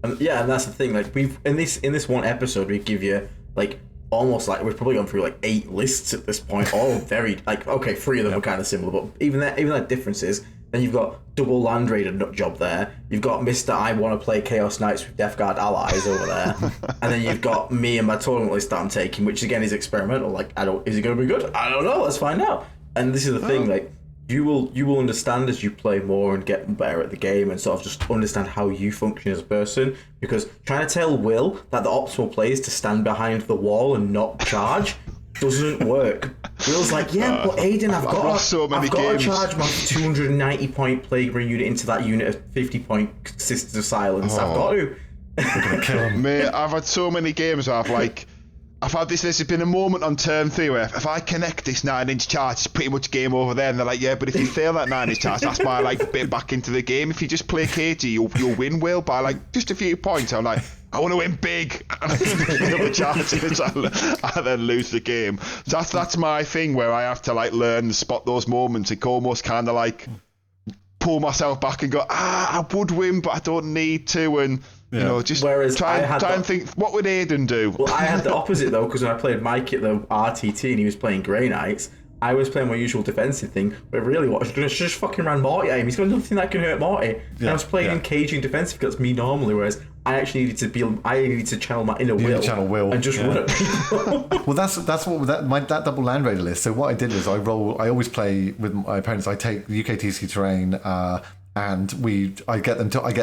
And that's the thing. Like, we've in this one episode, we give you like almost like we've probably gone through like 8 lists at this point, all very like 3 of them are kind of similar, but even that differences. Then you've got double Land Raider nut job there. You've got Mr. I want to play Chaos Knights with Death Guard allies over there, and then you've got me and my tournament list that I'm taking, which again is experimental. Like, is it going to be good? I don't know. Let's find out. And this is the thing, like you will understand as you play more and get better at the game, and sort of just understand how you function as a person. Because trying to tell Will that the optimal play is to stand behind the wall and not charge doesn't work. Will's like, but Aiden, I've got to charge my 290 point Plague Marine unit into that unit of 50 point Sisters of Silence. I've got to. We're gonna kill him. Mate, I've had so many games where I've had this. There's been a moment on turn 3 where if I connect this 9-inch charge, it's pretty much game over there. And they're like, but if you fail that 9-inch charge, that's my bit back into the game. If you just play KG, you'll win, Will, by just a few points. I'm like, I want to win big. And I then lose the game. So that's my thing, where I have to learn to spot those moments. It almost kind of pull myself back and go, I would win, but I don't need to. And just try and think, what would Aiden do? Well, I had the opposite though, because when I played Mike at the RTT and he was playing Grey Knights, I was playing my usual defensive thing, but really what I just fucking ran Morty at him. He's got nothing that can hurt Morty. And I was playing engaging defensive, that's me normally, whereas I actually needed to channel my inner will and just run at people. Well, that's what that double Land Raider list. So what I did was I always play with my opponents. I take UKTC terrain, and I get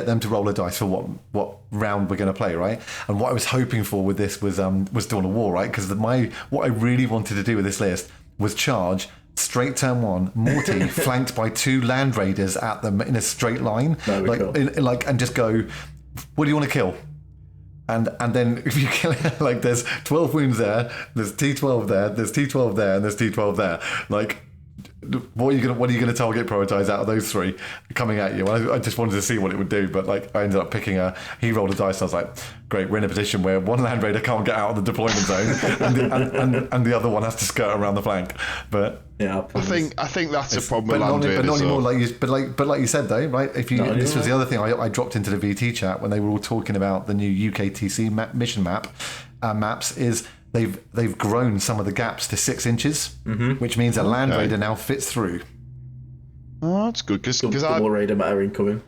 them to roll a dice for what round we're going to play, right? And what I was hoping for with this was Dawn of War, right? Because what I really wanted to do with this list was charge straight turn 1, Morty flanked by 2 Land Raiders at them in a straight line, and just go, what do you want to kill? And then if you kill it, there's 12 wounds there, there's T12 there, there's T12 there, and there's T12 there. What are you gonna target prioritize out of those 3 coming at you? I just wanted to see what it would do, but I ended up picking he rolled a dice. And I was like, great, we're in a position where one Land Raider can't get out of the deployment zone, and the other one has to skirt around the flank. But I think that's a problem with Land Raiders. But not anymore. But like you said though, right? This was the other thing I dropped into the VT chat when they were all talking about the new UKTC mission maps is. They've grown some of the gaps to 6 inches, which means a Land Raider now fits through. Oh, that's good because double Raider matter incoming.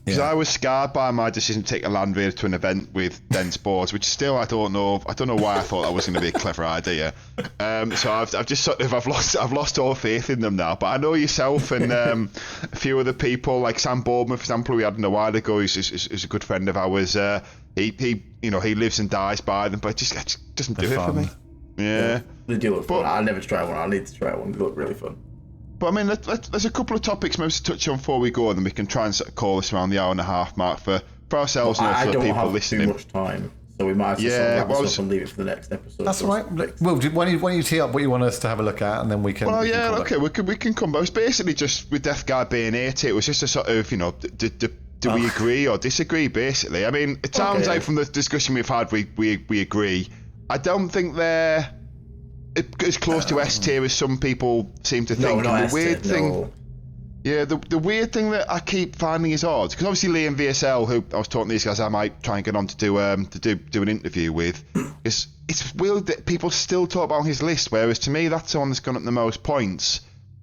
Because I was scarred by my decision to take a Land Raider to an event with dense boards, which still I don't know why I thought that was going to be a clever idea. So I've just I've lost all faith in them now. But I know yourself and a few other people like Sam Boardman, for example, we had a while ago. He's a good friend of ours. He lives and dies by them, but it just doesn't do it for me. Yeah. They do look fun. I'll never try one. I need to try one. They look really fun. But I mean, there's a couple of topics maybe to touch on before we go, and then we can try and sort of call this around the hour and a half mark for ourselves and also the people listening. I don't have too much time, So we might have to sort of wrap this up and leave it for the next episode. That's all right. Well, why don't you tee up what you want us to have a look at, and then we can. Well, yeah, okay, we can come back. It's basically just with Death Guard being 80, it was just a sort of, do we agree or disagree, basically? I mean, it sounds like from the discussion we've had, we agree. I don't think they're as close to S tier as some people seem to think. No, the weird thing. Yeah, the weird thing that I keep finding is odd, because obviously Liam VSL, who I was talking to these guys, I might try and get on to do an interview with. It's weird that people still talk about his list, whereas to me that's the one that's gone up the most points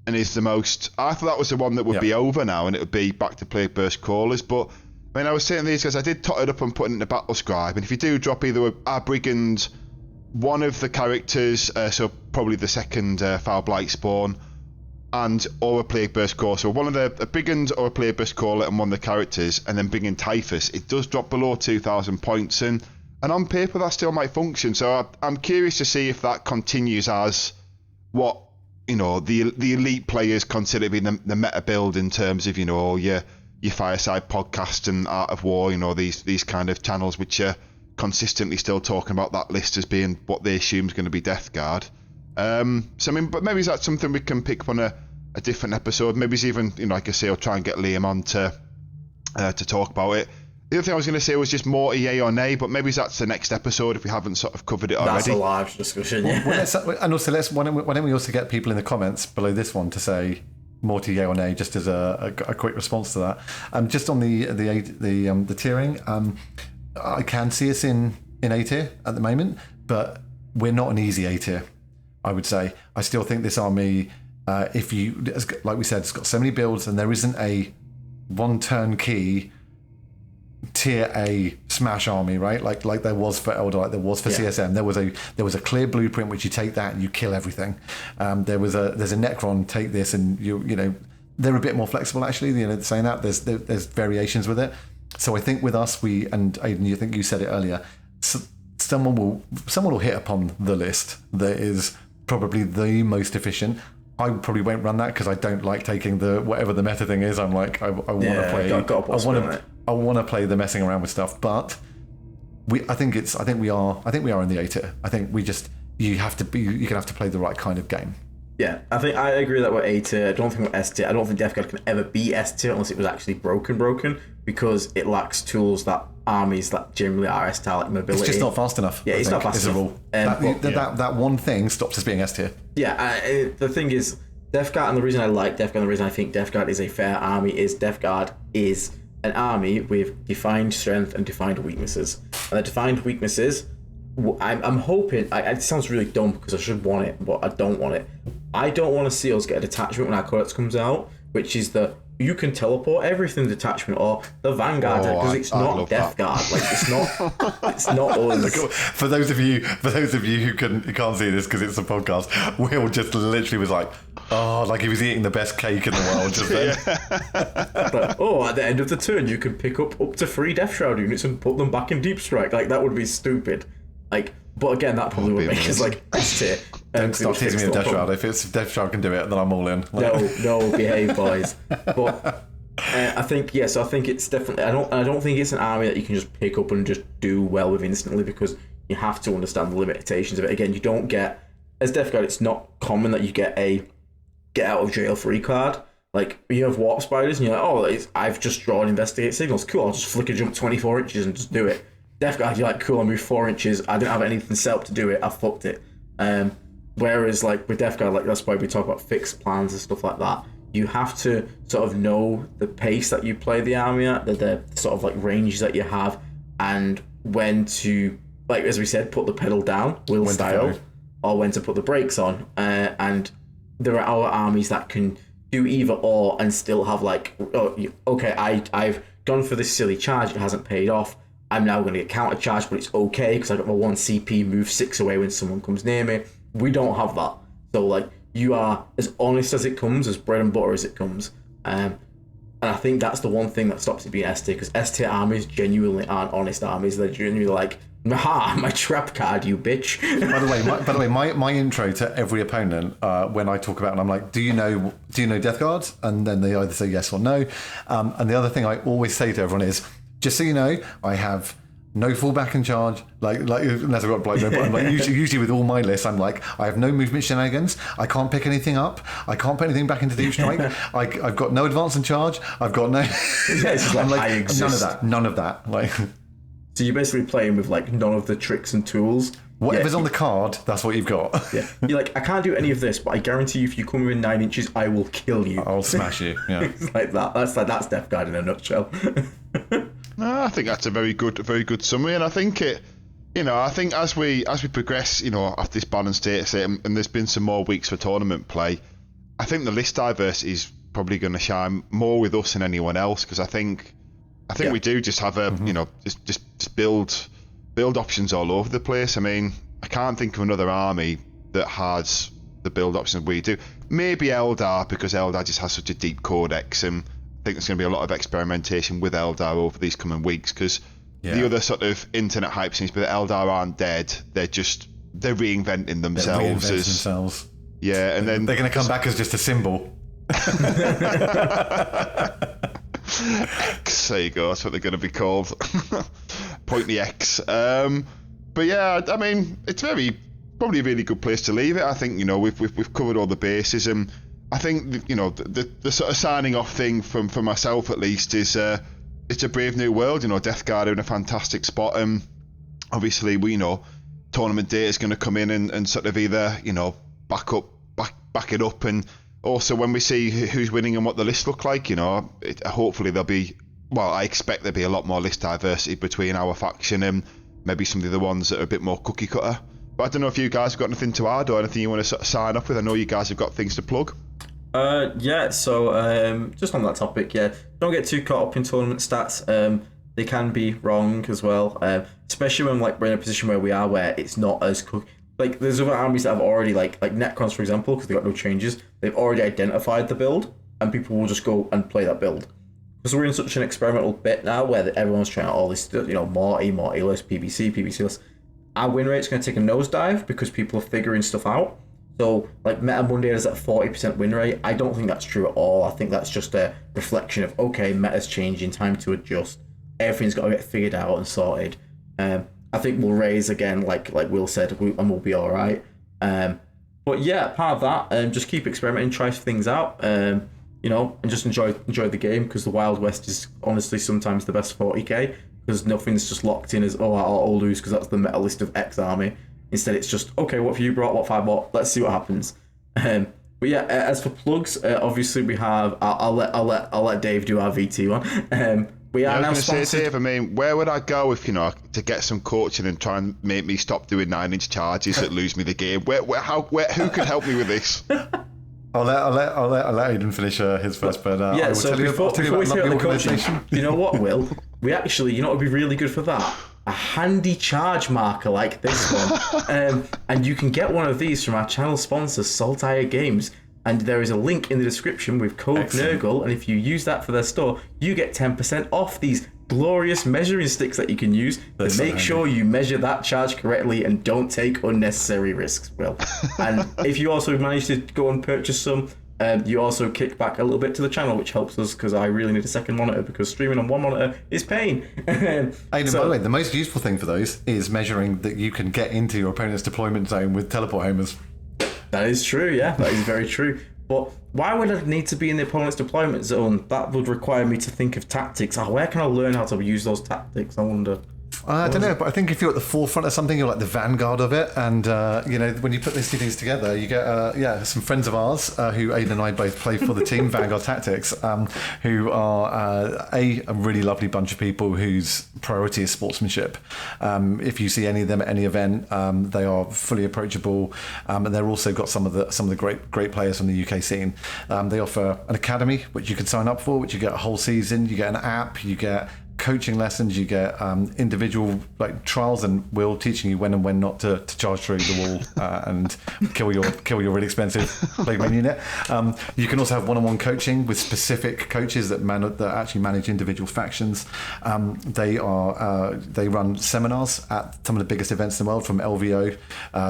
and is the most. I thought that was the one that would be over now, and it would be back to play burst crawlers. But when I was saying to these guys, I did tot it up and put it in the battle scribe, and if you do drop either our brigand, one of the characters, so probably the second Foul Blight Spawn, or a Plague Burst Caller. So one of a Brigand or a Plague Burst Caller and one of the characters, and then Brigand Typhus, it does drop below 2,000 points, and on paper that still might function. So I'm curious to see if that continues as what the elite players consider being the meta build in terms of your Fireside podcast and Art of War, these kind of channels which are consistently still talking about that list as being what they assume is going to be Death Guard. So I mean, but maybe that's something we can pick up on a different episode. Maybe it's even, like I say, I'll try and get Liam on to talk about it. The other thing I was going to say was just more yay or nay, but maybe that's the next episode if we haven't sort of covered it already. That's a large discussion, yeah. And also, why don't we also get people in the comments below this one to say more to yay or nay, just as a quick response to that. Just on the tiering, I can see us in A tier at the moment, but we're not an easy A tier, I would say. I still think this army, like we said, it's got so many builds, and there isn't a one turnkey tier A smash army, right? Like there was for Eldar, like there was for CSM. There was a clear blueprint which you take that and you kill everything. There's a Necron, take this, and they're a bit more flexible actually. Saying that there's variations with it. So I think with us, and Aiden, I think you said it earlier, someone will hit upon the list that is probably the most efficient. I probably won't run that because I don't like taking whatever the meta thing is. I'm like, I want to play. I want to play the messing around with stuff, but I think we are in the A tier. I think you're gonna have to play the right kind of game. Yeah, I agree that we're A tier. I don't think we're S tier. I don't think Death Guard can ever be S tier unless it was actually broken, because it lacks tools that armies that generally are S tier, like mobility. It's just not fast enough. Yeah, it's not fast enough. That one thing stops us being S tier. Yeah, the thing is, Death Guard, and the reason I like Death Guard, and the reason I think Death Guard is a fair army, is Death Guard is an army with defined strength and defined weaknesses. And the defined weaknesses, I'm hoping, it sounds really dumb because I should want it, but I don't want it. I don't want to see us get a detachment when our codex comes out, which is you can teleport everything detachment, or the Vanguard, because it's not Death Guard. Like it's not us. For those of you who can't see this because it's a podcast, Will just literally was like he was eating the best cake in the world just then. At the end of the turn, you can pick up to 3 Death Shroud units and put them back in Deep Strike. Like that would be stupid. But again, that probably would make us S tier. Don't start teasing me with Death Shroud. If Death Shroud can do it, then I'm all in. No, behave, boys. But I think I think it's definitely. I don't think it's an army that you can just pick up and just do well with instantly, because you have to understand the limitations of it. Again, you don't get, as Death Guard, it's not common that you get a get out of jail free card. Like, you have Warp Spiders and you're like, I've just drawn Investigate Signals. Cool, I'll just flick a jump 24 inches and just do it. Death Guard, you're like, cool, I moved 4 inches. I didn't have anything set up to do it. I fucked it. Whereas, like, with Death Guard, like, that's why we talk about fixed plans and stuff like that. You have to sort of know the pace that you play the army at, the sort of, like, ranges that you have, and when to, like, as we said, put the pedal down, will style, or when to put the brakes on. And there are other armies that can do either or and still have, like, okay, I've gone for this silly charge, it hasn't paid off. I'm now going to get counter charged, but it's okay because I got my 1 CP, move 6 away when someone comes near me. We don't have that. So, like, you are as honest as it comes, as bread and butter as it comes. And I think that's the one thing that stops it being S tier, because S tier armies genuinely aren't honest armies. They're genuinely like, ha, my trap card, you bitch. By the way, my intro to every opponent, when I talk about it, I'm like, do you know Death Guards? And then they either say yes or no. And the other thing I always say to everyone is, just so you know, I have no fallback and charge. Like unless I've got blind, but I'm like usually with all my lists, I'm like, I have no movement shenanigans. I can't pick anything up. I can't put anything back into deep strike. I've got no advance and charge. I've got no. It's like, I exist. None of that. Like, so you're basically playing with like none of the tricks and tools. Whatever's on the card, that's what you've got. Yeah, you're like, I can't do any of this, but I guarantee you, if you come within 9 inches, I will kill you. I'll smash you. Yeah, it's like that. That's Death Guard in a nutshell. No, I think that's a very good summary, and I think I think as we progress, after this balanced data set, and there's been some more weeks for tournament play, I think the list diversity is probably going to shine more with us than anyone else, because I think we do just have a just build options all over the place. I mean, I can't think of another army that has the build options we do. Maybe Eldar, because Eldar just has such a deep codex, and I think there's going to be a lot of experimentation with Eldar over these coming weeks, because the other sort of internet hype seems to be that Eldar aren't dead. They're reinventing themselves. Yeah, and then they're going to come back as just a symbol. X, there you go. That's what they're going to be called. Point the X. But yeah, I mean, it's probably a really good place to leave it. I think we've covered all the bases, and I think the sort of signing off thing from myself at least is it's a brave new world. Death Guard are in a fantastic spot, and obviously tournament data is going to come in and sort of either back it up, and also when we see who's winning and what the lists look like, hopefully there'll be. Well, I expect there'll be a lot more list diversity between our faction and maybe some of the other ones that are a bit more cookie cutter. But I don't know if you guys have got anything to add or anything you want to sort of sign up with. I know you guys have got things to plug. So just on that topic, don't get too caught up in tournament stats. They can be wrong as well, especially when we're in a position where we are, where it's not as cook. Like, there's other armies that have already, like Necrons, for example, because they've got no changes. They've already identified the build, and people will just go and play that build. Because we're in such an experimental bit now where everyone's trying out all this, Morty list, PBC list. Our win rate's going to take a nosedive because people are figuring stuff out. So, Meta Monday is at a 40% win rate. I don't think that's true at all. I think that's just a reflection of, okay, meta's changing, time to adjust. Everything's got to get figured out and sorted. I think we'll raise again, like Will said, and we'll be all right. But yeah, part of that, just keep experimenting, try things out. And just enjoy the game, because the Wild West is honestly sometimes the best 40k, because nothing's just locked in as, I'll lose because that's the meta list of X army. Instead, it's just, okay, what have you brought, what have I bought, let's see what happens. But yeah, as for plugs, obviously we have, I'll let Dave do our VT one. We are now sponsored. Say, Dave, I mean, where would I go if to get some coaching and try and make me stop doing 9-inch charges that lose me the game? Who could help me with this? I'll let Aiden finish his first, but I will so tell before we take on the coaching, organisation. you know what, Will? We actually, it would be really good for that. A handy charge marker like this one, and you can get one of these from our channel sponsor, Saltire Games. And there is a link in the description with code Nurgle, and if you use that for their store, you get 10% off these glorious measuring sticks that you can use to make sure you measure that charge correctly and don't take unnecessary risks, Will. And if you also manage to go and purchase some, you also kick back a little bit to the channel, which helps us, because I really need a second monitor, because streaming on one monitor is pain. By the way, the most useful thing for those is measuring that you can get into your opponent's deployment zone with teleport homers. That is true, yeah. That is very true. But why would I need to be in the opponent's deployment zone? That would require me to think of tactics. Where can I learn how to use those tactics? I wonder. I don't know, but I think if you're at the forefront of something, you're like the vanguard of it. And, when you put these two things together, you get, some friends of ours who Aiden and I both play for the team, Vanguard Tactics, who are a really lovely bunch of people whose priority is sportsmanship. If you see any of them at any event, they are fully approachable. And they've also got some of the great players from the UK scene. They offer an academy, which you can sign up for, which you get a whole season. You get an app, you get coaching lessons, you get individual trials, and Will teaching you when and when not to charge through the wall and kill your really expensive plague main unit. You can also have one-on-one coaching with specific coaches that actually manage individual factions. They run seminars at some of the biggest events in the world, from LVO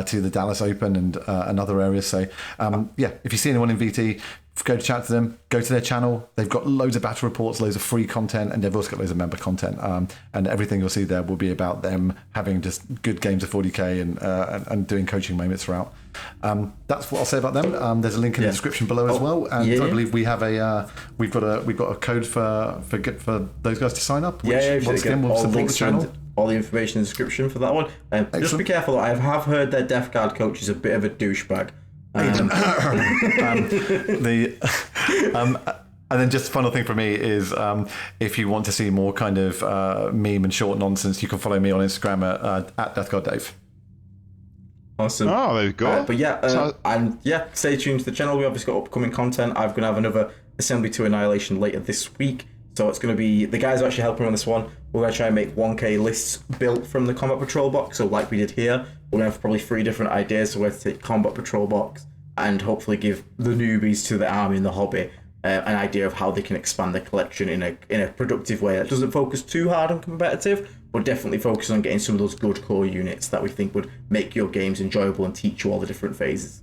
to the Dallas Open and other areas. So if you see anyone in VT, go to chat to them, go to their channel. They've got loads of battle reports, loads of free content, and they've also got loads of member content. And everything you'll see there will be about them having just good games of 40k and doing coaching moments throughout. That's what I'll say about them. There's a link in the description below as well, and I believe we have we've got a code for those guys to sign up. Which, once again, will support the channel. All the information in the description for that one. Just be careful. I have heard their Death Guard coach is a bit of a douchebag. And then just the final thing for me is if you want to see more kind of meme and short nonsense, you can follow me on Instagram at Death Guard Dave. Awesome. Oh, there we go. Stay tuned to the channel. We obviously got upcoming content. I'm going to have another Assembly to Annihilation later this week. So it's going to be, the guys are actually helping on this one. We're going to try and make 1k lists built from the Combat Patrol box. So like we did here, we're going to have probably 3 different ideas. So we're going to take Combat Patrol box and hopefully give the newbies to the army and the hobby an idea of how they can expand their collection in a productive way that doesn't focus too hard on competitive, but definitely focus on getting some of those good core units that we think would make your games enjoyable and teach you all the different phases.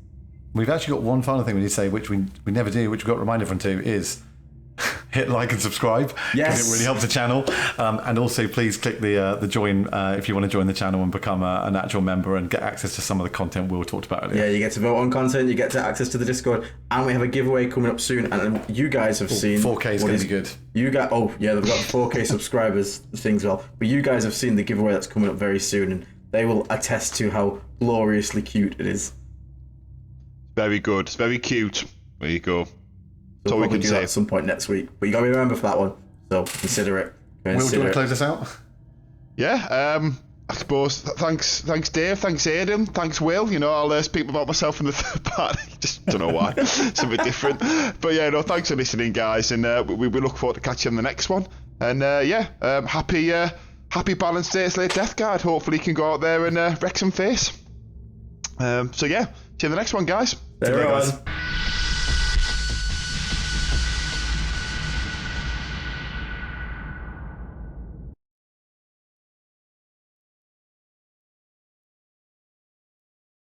We've actually got one final thing we need to say, which we never do, which we've got to remind everyone to, is hit like and subscribe, because it really helps the channel. And also, please click the join if you want to join the channel and become an actual member and get access to some of the content we talked about earlier. Yeah, you get to vote on content, you get to access to the Discord, and we have a giveaway coming up soon. And you guys have seen 4K is going to be good. You got they've got 4K subscribers things well, but you guys have seen the giveaway that's coming up very soon, and they will attest to how gloriously cute it is. Very good. It's very cute. There you go. So we'll probably do that at some point next week. But you got to remember for that one. So consider it. Will, do you want to close this out? Yeah. I suppose. Thanks, Dave. Thanks, Aiden. Thanks, Will. I'll speak about myself in the third party. Just don't know why. It's a bit different. But yeah, thanks for listening, guys. And we look forward to catching you on the next one. And happy Balanced Days late Death Guard. Hopefully you can go out there and wreck some face. See you in the next one, guys. There, guys.